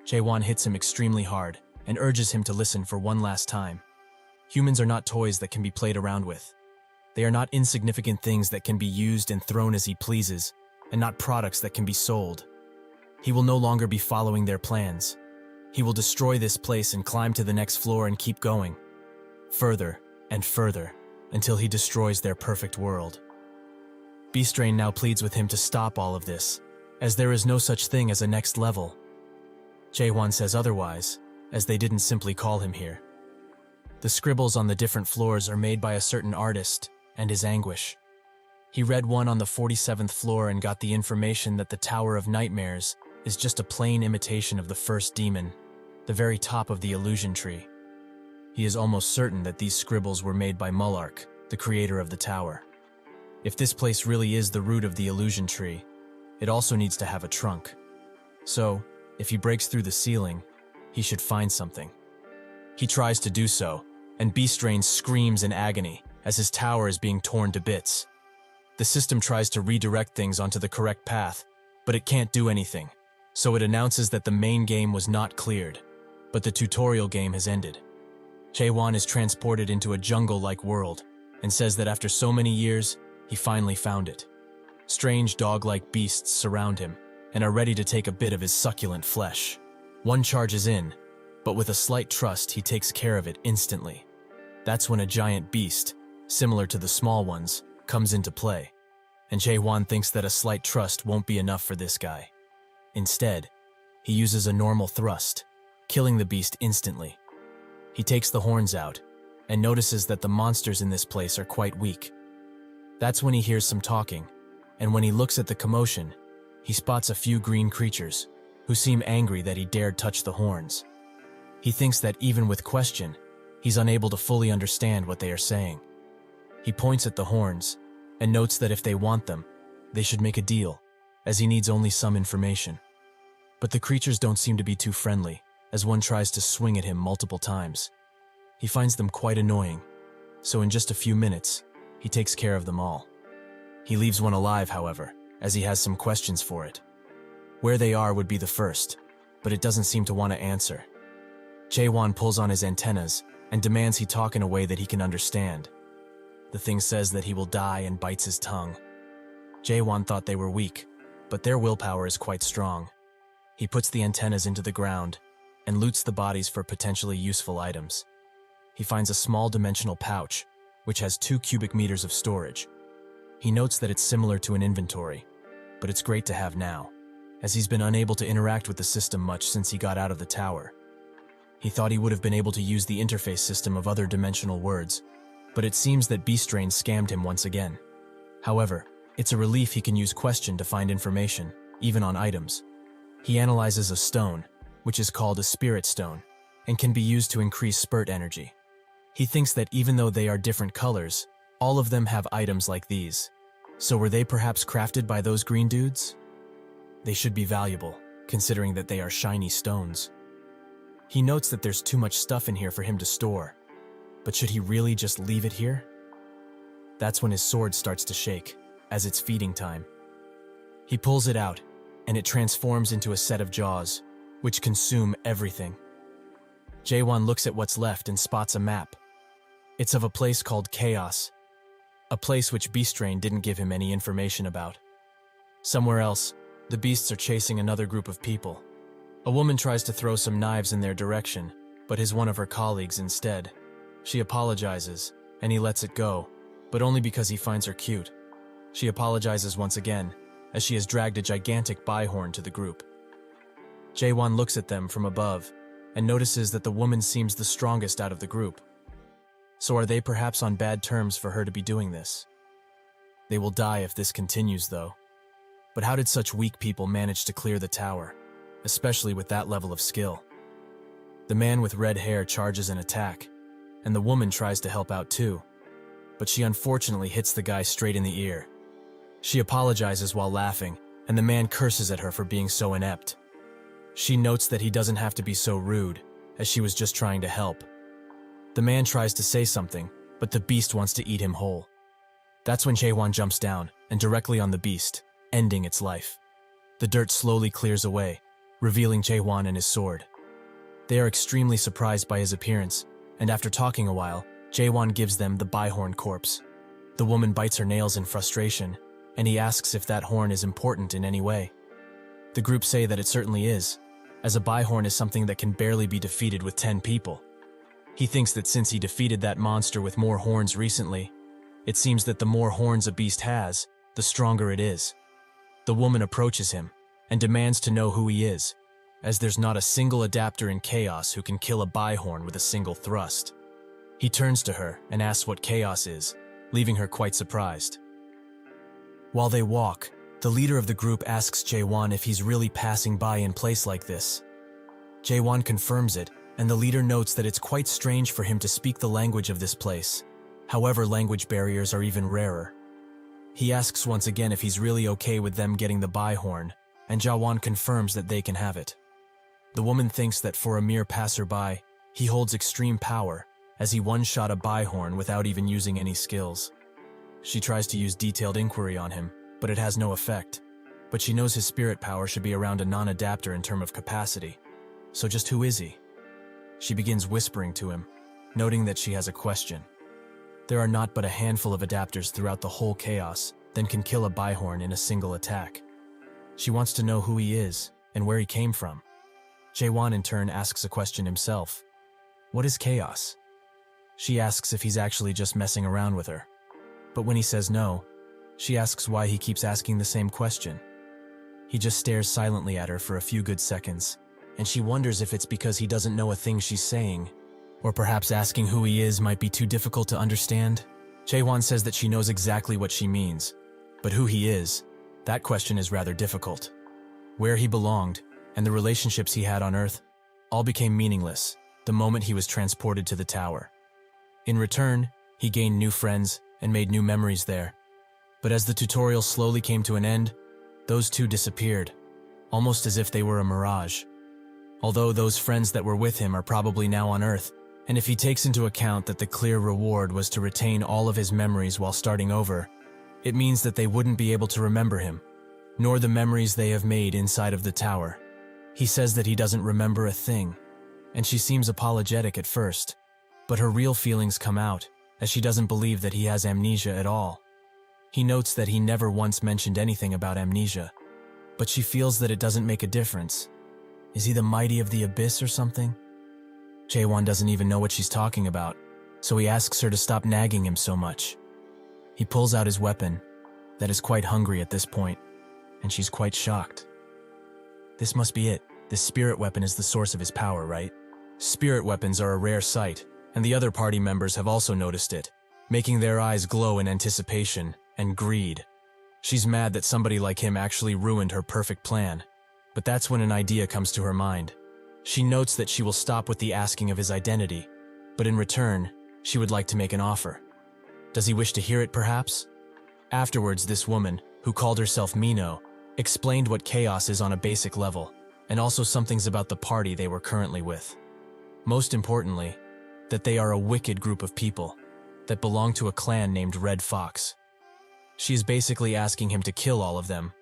Jae-won hits him extremely hard and urges him to listen for one last time. Humans are not toys that can be played around with. They are not insignificant things that can be used and thrown as he pleases, and not products that can be sold. He will no longer be following their plans. He will destroy this place and climb to the next floor and keep going, further and further, until he destroys their perfect world. B-Strain now pleads with him to stop all of this, as there is no such thing as a next level. Jae-won says otherwise, as they didn't simply call him here. The scribbles on the different floors are made by a certain artist, and his anguish. He read one on the 47th floor and got the information that the Tower of Nightmares is just a plain imitation of the first demon, the very top of the illusion tree. He is almost certain that these scribbles were made by Mullark, the creator of the tower. If this place really is the root of the illusion tree, it also needs to have a trunk. So, if he breaks through the ceiling, he should find something. He tries to do so, and B-Strain screams in agony as his tower is being torn to bits. The system tries to redirect things onto the correct path, but it can't do anything, so it announces that the main game was not cleared, but the tutorial game has ended. Jae-won is transported into a jungle-like world, and says that after so many years, he finally found it. Strange dog-like beasts surround him, and are ready to take a bit of his succulent flesh. One charges in, but with a slight trust he takes care of it instantly. That's when a giant beast, similar to the small ones, comes into play, and Jae-won thinks that a slight trust won't be enough for this guy. Instead, He uses a normal thrust, killing the beast instantly. He takes the horns out and notices that the monsters in this place are quite weak. That's when he hears some talking, and when he looks at the commotion, he spots a few green creatures who seem angry that he dared touch the horns. He thinks that even with question, he's unable to fully understand what they are saying. He points at the horns and notes that if they want them, they should make a deal, as he needs only some information. But the creatures don't seem to be too friendly, as one tries to swing at him multiple times. He finds them quite annoying, so in just a few minutes, he takes care of them all. He leaves one alive, however, as he has some questions for it. Where they are would be the first, but it doesn't seem to want to answer. Jaewon pulls on his antennas and demands he talk in a way that he can understand. The thing says that he will die and bites his tongue. Jaewon thought they were weak, but their willpower is quite strong. He puts the antennas into the ground and loots the bodies for potentially useful items. He finds a small dimensional pouch, which has 2 cubic meters of storage. He notes that it's similar to an inventory, but it's great to have now, as he's been unable to interact with the system much since he got out of the tower. He thought he would have been able to use the interface system of other dimensional words, but it seems that Beastrain scammed him once again. However, it's a relief he can use question to find information, even on items. He analyzes a stone, which is called a spirit stone, and can be used to increase spurt energy. He thinks that even though they are different colors, all of them have items like these. So were they perhaps crafted by those green dudes? They should be valuable, considering that they are shiny stones. He notes that there's too much stuff in here for him to store. But should he really just leave it here? That's when his sword starts to shake, as it's feeding time. He pulls it out, and it transforms into a set of jaws, which consume everything. Jaewon looks at what's left and spots a map. It's of a place called Chaos, a place which Beastrain didn't give him any information about. Somewhere else, the beasts are chasing another group of people. A woman tries to throw some knives in their direction, but is one of her colleagues instead. She apologizes, and he lets it go, but only because he finds her cute. She apologizes once again, as she has dragged a gigantic byhorn to the group. Jaewon looks at them from above, and notices that the woman seems the strongest out of the group. So are they perhaps on bad terms for her to be doing this? They will die if this continues, though. But how did such weak people manage to clear the tower, especially with that level of skill? The man with red hair charges an attack, and the woman tries to help out too, but she unfortunately hits the guy straight in the ear. She apologizes while laughing, and the man curses at her for being so inept. She notes that he doesn't have to be so rude, as she was just trying to help. The man tries to say something, but the beast wants to eat him whole. That's when Jaewon jumps down, and directly on the beast, ending its life. The dirt slowly clears away, revealing Jaewon and his sword. They are extremely surprised by his appearance, and after talking a while, Jaewon gives them the byhorn corpse. The woman bites her nails in frustration, and he asks if that horn is important in any way. The group say that it certainly is, as a byhorn is something that can barely be defeated with 10 people. He thinks that since he defeated that monster with more horns recently, it seems that the more horns a beast has, the stronger it is. The woman approaches him and demands to know who he is, as there's not a single adapter in Chaos who can kill a byhorn with a single thrust. He turns to her and asks what Chaos is, leaving her quite surprised. While they walk, the leader of the group asks Jaewon if he's really passing by in place like this. Jaewon confirms it, and the leader notes that it's quite strange for him to speak the language of this place. However, language barriers are even rarer. He asks once again if he's really okay with them getting the byhorn, and Jaewon confirms that they can have it. The woman thinks that for a mere passerby, he holds extreme power, as he one-shot a byhorn without even using any skills. She tries to use detailed inquiry on him, but it has no effect. But she knows his spirit power should be around a non-adapter in terms of capacity. So just who is he? She begins whispering to him, noting that she has a question. There are not but a handful of adapters throughout the whole Chaos that can kill a byhorn in a single attack. She wants to know who he is and where he came from. Jaewon in turn asks a question himself. What is Chaos? She asks if he's actually just messing around with her. But when he says no, she asks why he keeps asking the same question. He just stares silently at her for a few good seconds, and she wonders if it's because he doesn't know a thing she's saying, or perhaps asking who he is might be too difficult to understand. Jaewon says that she knows exactly what she means, but who he is, that question is rather difficult. Where he belonged, and the relationships he had on Earth, all became meaningless the moment he was transported to the tower. In return, he gained new friends and made new memories there. But as the tutorial slowly came to an end, those two disappeared, almost as if they were a mirage. Although those friends that were with him are probably now on Earth, and if he takes into account that the clear reward was to retain all of his memories while starting over, it means that they wouldn't be able to remember him, nor the memories they have made inside of the tower. He says that he doesn't remember a thing, and she seems apologetic at first, but her real feelings come out, as she doesn't believe that he has amnesia at all. He notes that he never once mentioned anything about amnesia, but she feels that it doesn't make a difference. Is he the mighty of the abyss or something? Jaewon doesn't even know what she's talking about, so he asks her to stop nagging him so much. He pulls out his weapon, that is quite hungry at this point, and she's quite shocked. This must be it. This spirit weapon is the source of his power, right? Spirit weapons are a rare sight, and the other party members have also noticed it, making their eyes glow in anticipation and greed. She's mad that somebody like him actually ruined her perfect plan, but that's when an idea comes to her mind. She notes that she will stop with the asking of his identity, but in return, she would like to make an offer. Does he wish to hear it, perhaps? Afterwards, this woman, who called herself Mino, explained what chaos is on a basic level, and also some things about the party they were currently with. Most importantly, that they are a wicked group of people that belong to a clan named Red Fox. She is basically asking him to kill all of them,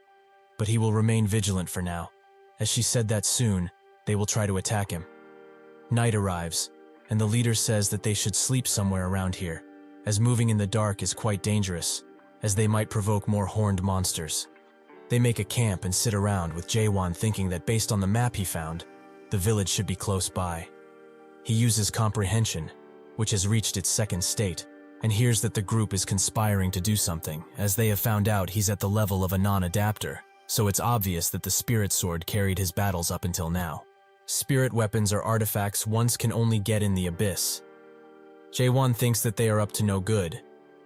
but he will remain vigilant for now, as she said that soon they will try to attack him. Night arrives, and the leader says that they should sleep somewhere around here, as moving in the dark is quite dangerous, as they might provoke more horned monsters. They make a camp and sit around with Jaewon thinking that based on the map he found, the village should be close by. He uses comprehension, which has reached its second state, and hears that the group is conspiring to do something, as they have found out he's at the level of a non-adapter, so it's obvious that the spirit sword carried his battles up until now. Spirit weapons are artifacts one can only get in the abyss. Jaewon thinks that they are up to no good,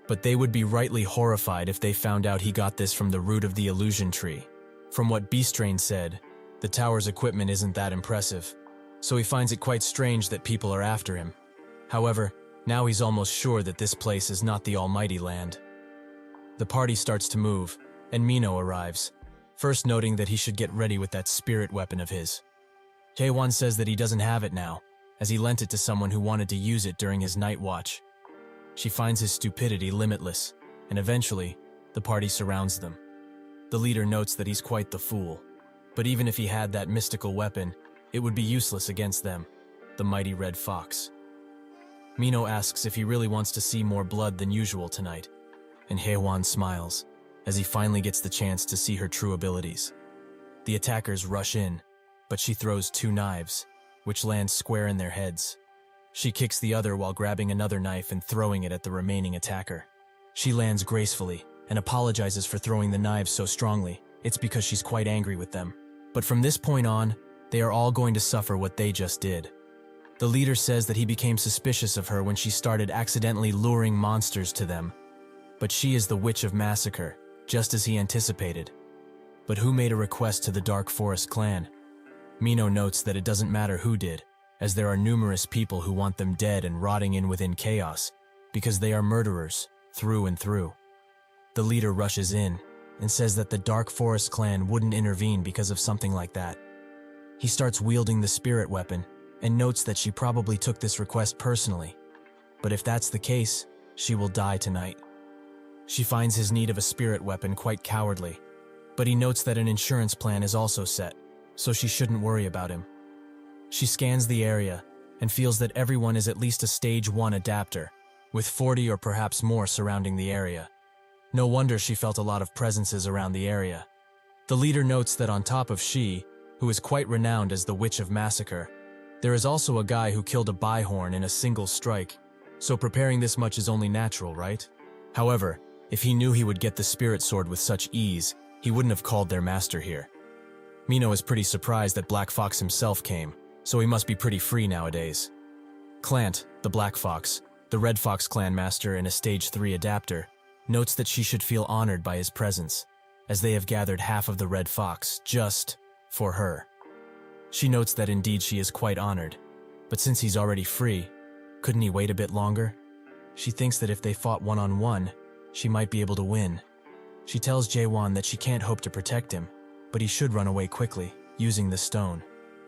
but they would be rightly horrified if they found out he got this from the root of the illusion tree. From what Beastrain said, the tower's equipment isn't that impressive, so he finds it quite strange that people are after him. However, now he's almost sure that this place is not the almighty land. The party starts to move, and Mino arrives, first noting that he should get ready with that spirit weapon of his. Jaewon says that he doesn't have it now, as he lent it to someone who wanted to use it during his night watch. She finds his stupidity limitless, and eventually, the party surrounds them. The leader notes that he's quite the fool, but even if he had that mystical weapon, it would be useless against them, the mighty Red Fox. Mino asks if he really wants to see more blood than usual tonight, and Jaewon smiles, as he finally gets the chance to see her true abilities. The attackers rush in, but she throws 2 knives, which land square in their heads. She kicks the other while grabbing another knife and throwing it at the remaining attacker. She lands gracefully and apologizes for throwing the knives so strongly. It's because she's quite angry with them. But from this point on, they are all going to suffer what they just did. The leader says that he became suspicious of her when she started accidentally luring monsters to them. But she is the Witch of Massacre, just as he anticipated. But who made a request to the Dark Forest clan? Mino notes that it doesn't matter who did, as there are numerous people who want them dead and rotting in within chaos, because they are murderers, through and through. The leader rushes in, and says that the Dark Forest clan wouldn't intervene because of something like that. He starts wielding the spirit weapon, and notes that she probably took this request personally. But if that's the case, she will die tonight. She finds his need of a spirit weapon quite cowardly, but he notes that an insurance plan is also set, so she shouldn't worry about him. She scans the area and feels that everyone is at least a stage 1 adapter, with 40 or perhaps more surrounding the area. No wonder she felt a lot of presences around the area. The leader notes that on top of she, who is quite renowned as the Witch of Massacre, there is also a guy who killed a byhorn in a single strike, so preparing this much is only natural, right? However, if he knew he would get the spirit sword with such ease, he wouldn't have called their master here. Mino is pretty surprised that Black Fox himself came, so he must be pretty free nowadays. Clant, the Black Fox, the Red Fox clan master and a Stage 3 adapter, notes that she should feel honored by his presence, as they have gathered half of the Red Fox just for her. She notes that indeed she is quite honored, but since he's already free, couldn't he wait a bit longer? She thinks that if they fought one-on-one, she might be able to win. She tells Jaewon that she can't hope to protect him, but he should run away quickly, using the stone.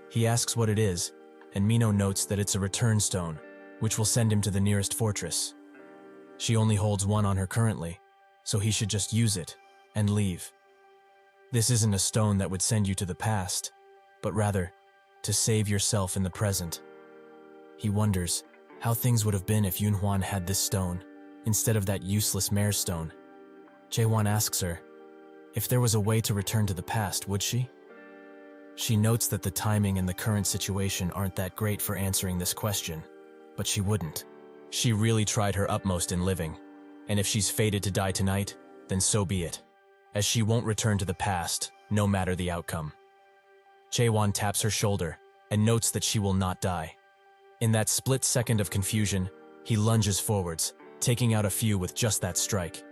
He asks what it is, and Mino notes that it's a return stone, which will send him to the nearest fortress. She only holds one on her currently, so he should just use it and leave. This isn't a stone that would send you to the past, but rather, to save yourself in the present. He wonders how things would have been if Yoonhwan had this stone, instead of that useless mare stone. Jaewon asks her, if there was a way to return to the past, would she? She notes that the timing and the current situation aren't that great for answering this question, but she wouldn't. She really tried her utmost in living, and if she's fated to die tonight, then so be it, as she won't return to the past, no matter the outcome. Jaewon taps her shoulder and notes that she will not die. In that split second of confusion, he lunges forwards, taking out a few with just that strike.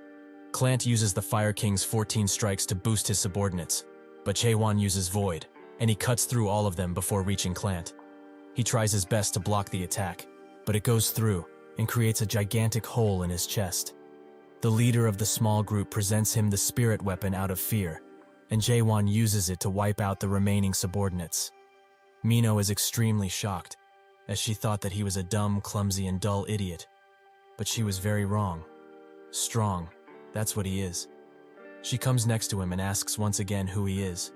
Clant uses the Fire King's 14 strikes to boost his subordinates, but Jaewon uses Void, and he cuts through all of them before reaching Clant. He tries his best to block the attack, but it goes through and creates a gigantic hole in his chest. The leader of the small group presents him the spirit weapon out of fear, and Jaewon uses it to wipe out the remaining subordinates. Mino is extremely shocked, as she thought that he was a dumb, clumsy, and dull idiot. But she was very wrong. Strong, that's what he is. She comes next to him and asks once again who he is,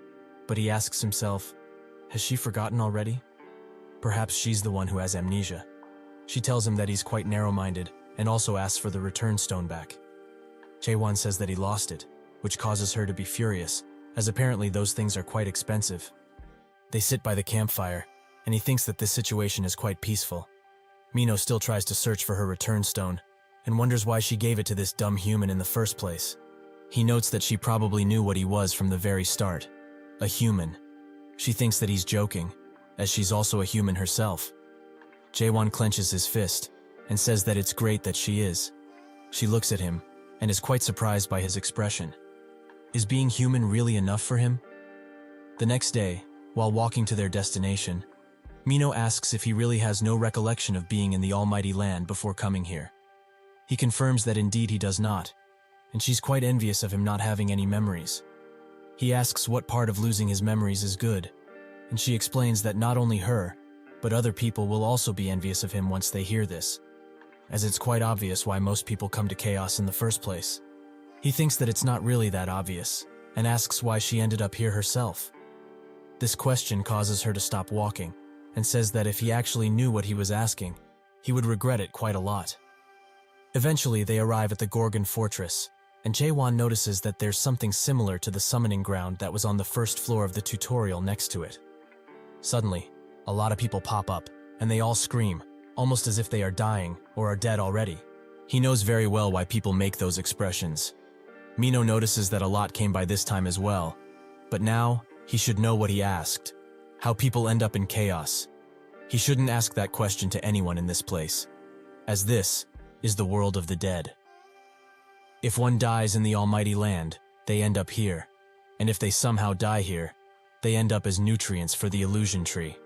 but he asks himself, has she forgotten already? Perhaps she's the one who has amnesia. She tells him that he's quite narrow-minded and also asks for the return stone back. Jaewon says that he lost it, which causes her to be furious, as apparently those things are quite expensive. They sit by the campfire, and he thinks that this situation is quite peaceful. Mino still tries to search for her return stone, and wonders why she gave it to this dumb human in the first place. He notes that she probably knew what he was from the very start. A human. She thinks that he's joking, as she's also a human herself. Jaewon clenches his fist, and says that it's great that she is. She looks at him, and is quite surprised by his expression. Is being human really enough for him? The next day, while walking to their destination, Mino asks if he really has no recollection of being in the almighty land before coming here. He confirms that indeed he does not, and she's quite envious of him not having any memories. He asks what part of losing his memories is good, and she explains that not only her, but other people will also be envious of him once they hear this, as it's quite obvious why most people come to chaos in the first place. He thinks that it's not really that obvious, and asks why she ended up here herself. This question causes her to stop walking, and says that if he actually knew what he was asking, he would regret it quite a lot. Eventually, they arrive at the Gorgon Fortress, and Jaewon notices that there's something similar to the summoning ground that was on the first floor of the tutorial next to it. Suddenly, a lot of people pop up, and they all scream, almost as if they are dying or are dead already. He knows very well why people make those expressions. Mino notices that a lot came by this time as well, but now he should know what he asked. How people end up in chaos. He shouldn't ask that question to anyone in this place, as this is the world of the dead. If one dies in the almighty land, they end up here, and if they somehow die here, they end up as nutrients for the illusion tree.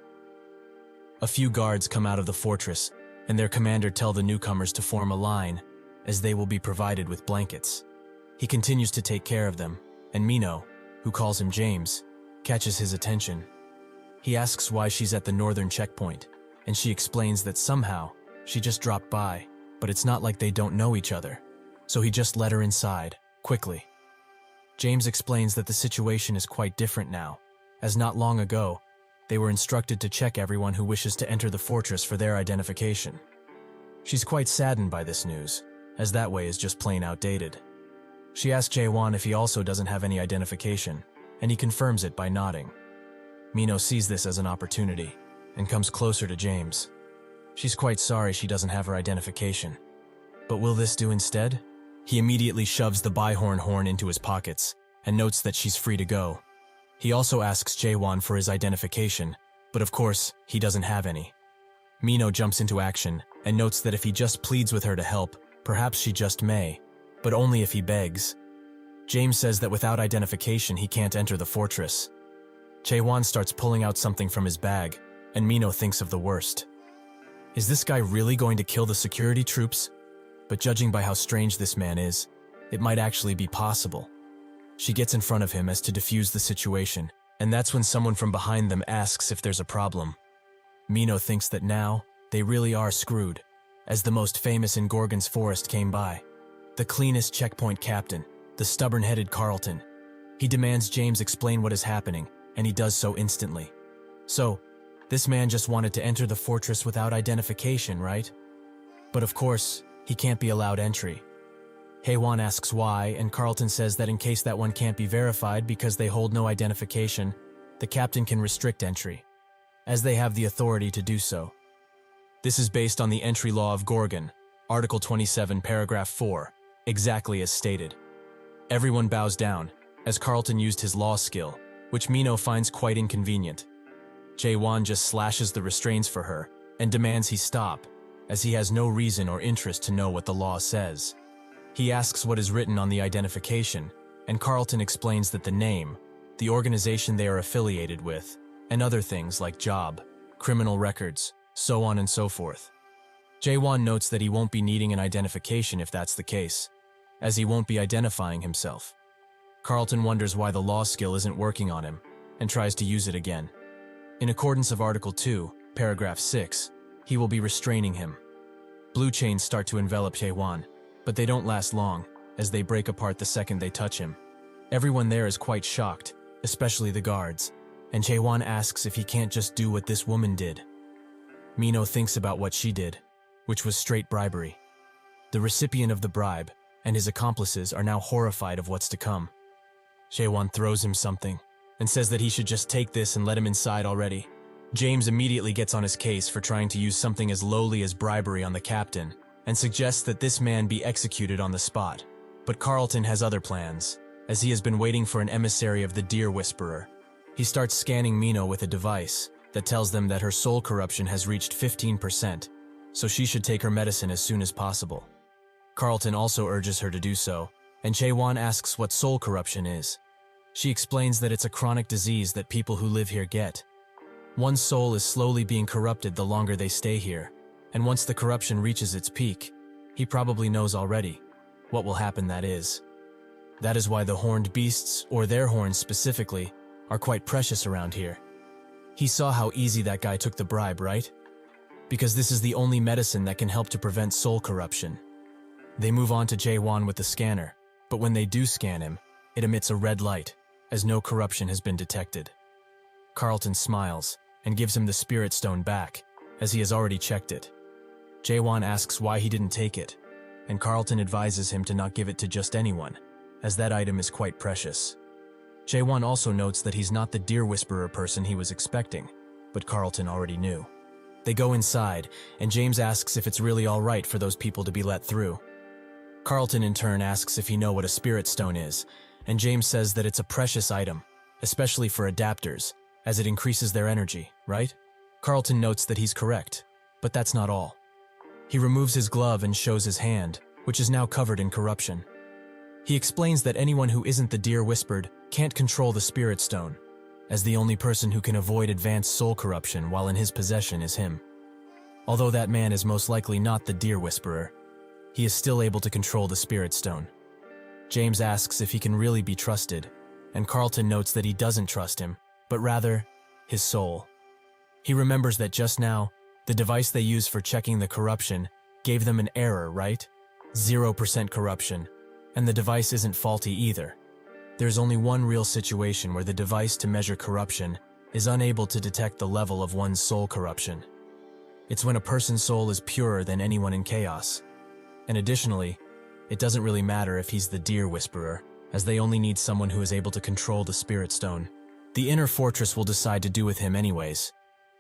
A few guards come out of the fortress, and their commander tell the newcomers to form a line, as they will be provided with blankets. He continues to take care of them, and Mino, who calls him James, catches his attention. He asks why she's at the northern checkpoint, and she explains that somehow she just dropped by, but it's not like they don't know each other, so he just let her inside, quickly. James explains that the situation is quite different now, as not long ago, they were instructed to check everyone who wishes to enter the fortress for their identification. She's quite saddened by this news, as that way is just plain outdated. She asks Jaewon if he also doesn't have any identification, and he confirms it by nodding. Mino sees this as an opportunity, and comes closer to James. She's quite sorry she doesn't have her identification. But will this do instead? He immediately shoves the Beihorn horn into his pockets, and notes that she's free to go. He also asks Jaewon for his identification, but of course, he doesn't have any. Mino jumps into action and notes that if he just pleads with her to help, perhaps she just may, but only if he begs. James says that without identification he can't enter the fortress. Jaewon starts pulling out something from his bag, and Mino thinks of the worst. Is this guy really going to kill the security troops? But judging by how strange this man is, it might actually be possible. She gets in front of him as to defuse the situation, and that's when someone from behind them asks if there's a problem. Mino thinks that now, they really are screwed, as the most famous in Gorgon's forest came by. The cleanest checkpoint captain, the stubborn-headed Carlton. He demands James explain what is happening, and he does so instantly. So, this man just wanted to enter the fortress without identification, right? But of course, he can't be allowed entry. Haewon asks why, and Carlton says that in case that one can't be verified because they hold no identification, the captain can restrict entry, as they have the authority to do so. This is based on the entry law of Gorgon, Article 27, Paragraph 4, exactly as stated. Everyone bows down, as Carlton used his law skill, which Mino finds quite inconvenient. Jaewon just slashes the restraints for her and demands he stop, as he has no reason or interest to know what the law says. He asks what is written on the identification, and Carlton explains that the name, the organization they are affiliated with, and other things like job, criminal records, so on and so forth. Jaewon notes that he won't be needing an identification if that's the case, as he won't be identifying himself. Carlton wonders why the law skill isn't working on him, and tries to use it again. In accordance of Article 2, Paragraph 6, he will be restraining him. Blue chains start to envelop Jaewon, but they don't last long, as they break apart the second they touch him. Everyone there is quite shocked, especially the guards, and Jaewon asks if he can't just do what this woman did. Mino thinks about what she did, which was straight bribery. The recipient of the bribe and his accomplices are now horrified of what's to come. Jaewon throws him something and says that he should just take this and let him inside already. James immediately gets on his case for trying to use something as lowly as bribery on the captain and suggests that this man be executed on the spot. But Carlton has other plans, as he has been waiting for an emissary of the Deer Whisperer. He starts scanning Mino with a device that tells them that her soul corruption has reached 15%, so she should take her medicine as soon as possible. Carlton also urges her to do so, and Jaewon asks what soul corruption is. She explains that it's a chronic disease that people who live here get. One's soul is slowly being corrupted the longer they stay here, and once the corruption reaches its peak, he probably knows already what will happen, that is. That is why the horned beasts, or their horns specifically, are quite precious around here. He saw how easy that guy took the bribe, right? Because this is the only medicine that can help to prevent soul corruption. They move on to Jaewon with the scanner, but when they do scan him, it emits a red light, as no corruption has been detected. Carlton smiles and gives him the spirit stone back, as he has already checked it. Jaewon asks why he didn't take it, and Carlton advises him to not give it to just anyone, as that item is quite precious. Jaewon also notes that he's not the Deer Whisperer person he was expecting, but Carlton already knew. They go inside, and James asks if it's really all right for those people to be let through. Carlton in turn asks if he knows what a spirit stone is, and James says that it's a precious item, especially for adapters, as it increases their energy, right? Carlton notes that he's correct, but that's not all. He removes his glove and shows his hand, which is now covered in corruption. He explains that anyone who isn't the Deer Whispered can't control the Spirit Stone, as the only person who can avoid advanced soul corruption while in his possession is him. Although that man is most likely not the Deer Whisperer, he is still able to control the Spirit Stone. James asks if he can really be trusted, and Carlton notes that he doesn't trust him, but rather, his soul. He remembers that just now, the device they used for checking the corruption gave them an error, right? 0% corruption, and the device isn't faulty either. There's only one real situation where the device to measure corruption is unable to detect the level of one's soul corruption. It's when a person's soul is purer than anyone in chaos. And additionally, it doesn't really matter if he's the Deer Whisperer, as they only need someone who is able to control the Spirit Stone. The inner fortress will decide to do with him anyways.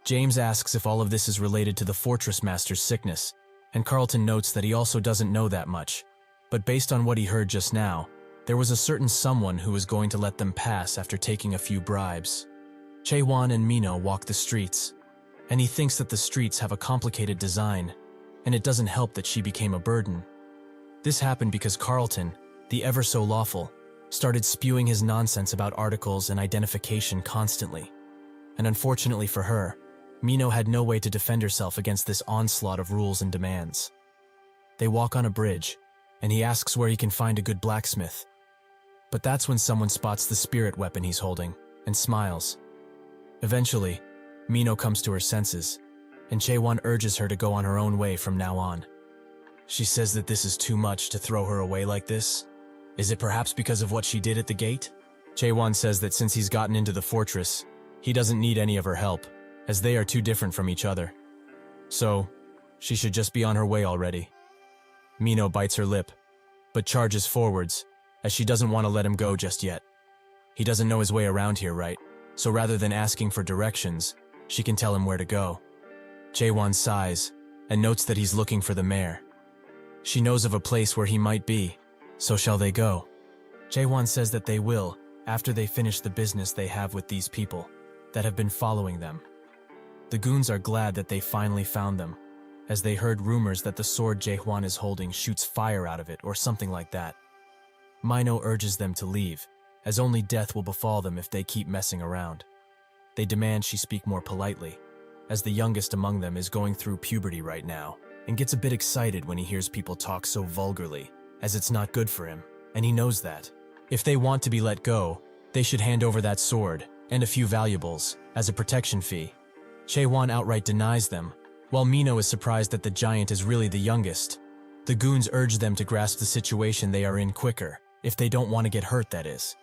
James asks if all of this is related to the Fortress Master's sickness, and Carlton notes that he also doesn't know that much. But based on what he heard just now, There was a certain someone who was going to let them pass after taking a few bribes. Chaewon and Mino walk the streets, and he thinks that the streets have a complicated design, and it doesn't help that she became a burden. This happened because Carlton, the ever so lawful, started spewing his nonsense about articles and identification constantly. And unfortunately for her, Mino had no way to defend herself against this onslaught of rules and demands. They walk on a bridge, and he asks where he can find a good blacksmith. But that's when someone spots the spirit weapon he's holding, and smiles. Eventually, Mino comes to her senses, and Chaewon urges her to go on her own way from now on. She says that this is too much to throw her away like this. Is it perhaps because of what she did at the gate? Chaewon says that since he's gotten into the fortress, he doesn't need any of her help, as they are too different from each other. So, she should just be on her way already. Mino bites her lip, but charges forwards, as she doesn't want to let him go just yet. He doesn't know his way around here, right? So rather than asking for directions, she can tell him where to go. Chaewon sighs, and notes that he's looking for the mayor. She knows of a place where he might be, so shall they go? Chaewon says that they will, after they finish the business they have with these people that have been following them. The goons are glad that they finally found them, as they heard rumors that the sword Chaewon is holding shoots fire out of it or something like that. Mino urges them to leave, as only death will befall them if they keep messing around. They demand she speak more politely, as the youngest among them is going through puberty right now, and gets a bit excited when he hears people talk so vulgarly, as it's not good for him, and he knows that. If they want to be let go, they should hand over that sword, and a few valuables, as a protection fee. Chaewon outright denies them, while Mino is surprised that the giant is really the youngest. The goons urge them to grasp the situation they are in quicker, if they don't want to get hurt, that is.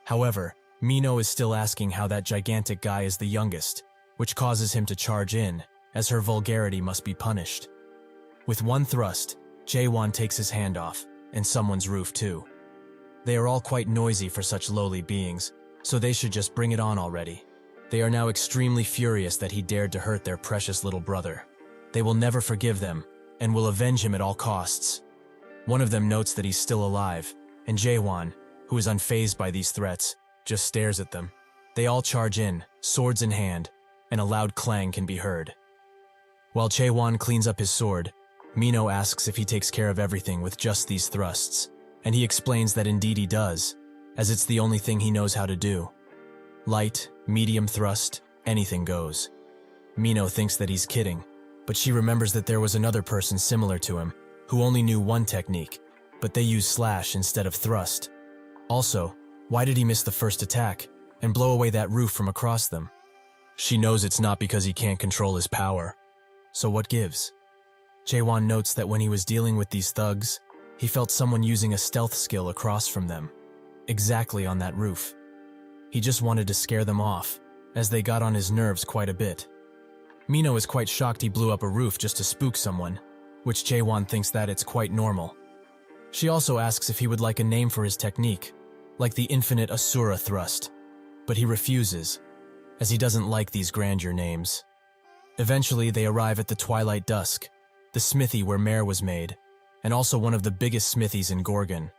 However, Mino is still asking how that gigantic guy is the youngest, which causes him to charge in, as her vulgarity must be punished. With one thrust, Chaewon takes his hand off, and someone's roof too. They are all quite noisy for such lowly beings, so they should just bring it on already. They are now extremely furious that he dared to hurt their precious little brother. They will never forgive them, and will avenge him at all costs. One of them notes that he's still alive, and Chaewon, who is unfazed by these threats, just stares at them. They all charge in, swords in hand, and a loud clang can be heard. While Chaewon cleans up his sword, Mino asks if he takes care of everything with just these thrusts, and he explains that indeed he does, as it's the only thing he knows how to do. Light, medium thrust, anything goes. Mino thinks that he's kidding, but she remembers that there was another person similar to him, who only knew one technique, but they used slash instead of thrust. Also, why did he miss the first attack, and blow away that roof from across them? She knows it's not because he can't control his power. So what gives? Chaewon notes that when he was dealing with these thugs, he felt someone using a stealth skill across from them, exactly on that roof. He just wanted to scare them off, as they got on his nerves quite a bit. Mino is quite shocked he blew up a roof just to spook someone, which Chaewon thinks that it's quite normal. She also asks if he would like a name for his technique, like the infinite Asura thrust, but he refuses, as he doesn't like these grandeur names. Eventually, they arrive at the Twilight Dusk, the smithy where Mare was made, and also one of the biggest smithies in Gorgon.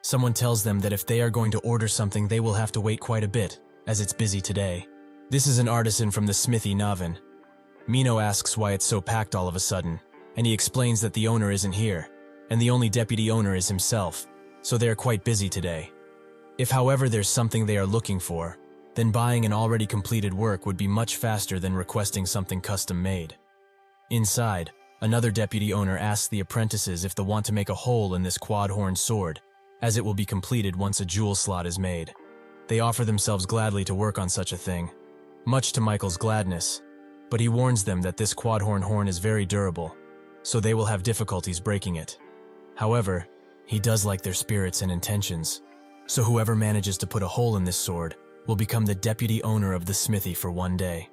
Someone tells them that if they are going to order something, they will have to wait quite a bit, as it's busy today. This is an artisan from the smithy Navin. Mino asks why it's so packed all of a sudden, and he explains that the owner isn't here, and the only deputy owner is himself, so they are quite busy today. If however there's something they are looking for, then buying an already completed work would be much faster than requesting something custom made. Inside, another deputy owner asks the apprentices if they want to make a hole in this quad-horn sword, as it will be completed once a jewel slot is made. They offer themselves gladly to work on such a thing, much to Michael's gladness, but he warns them that this quad-horn horn is very durable, so they will have difficulties breaking it. However, he does like their spirits and intentions, so whoever manages to put a hole in this sword will become the deputy owner of the smithy for one day.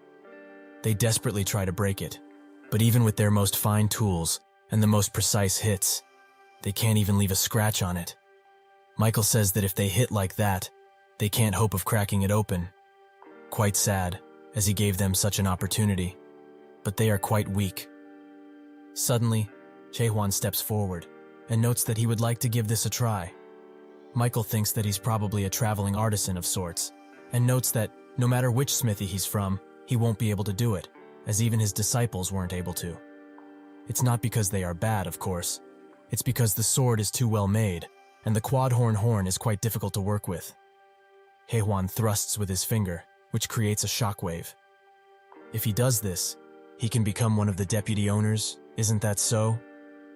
They desperately try to break it, but even with their most fine tools and the most precise hits, they can't even leave a scratch on it. Michael says that if they hit like that, they can't hope of cracking it open. Quite sad, as he gave them such an opportunity, but they are quite weak. Suddenly, Chaewon steps forward and notes that he would like to give this a try. Michael thinks that he's probably a traveling artisan of sorts, and notes that no matter which smithy he's from, he won't be able to do it, as even his disciples weren't able to. It's not because they are bad, of course. It's because the sword is too well made, and the quad-horn horn is quite difficult to work with. Haehwan thrusts with his finger, which creates a shockwave. If he does this, he can become one of the deputy owners, isn't that so?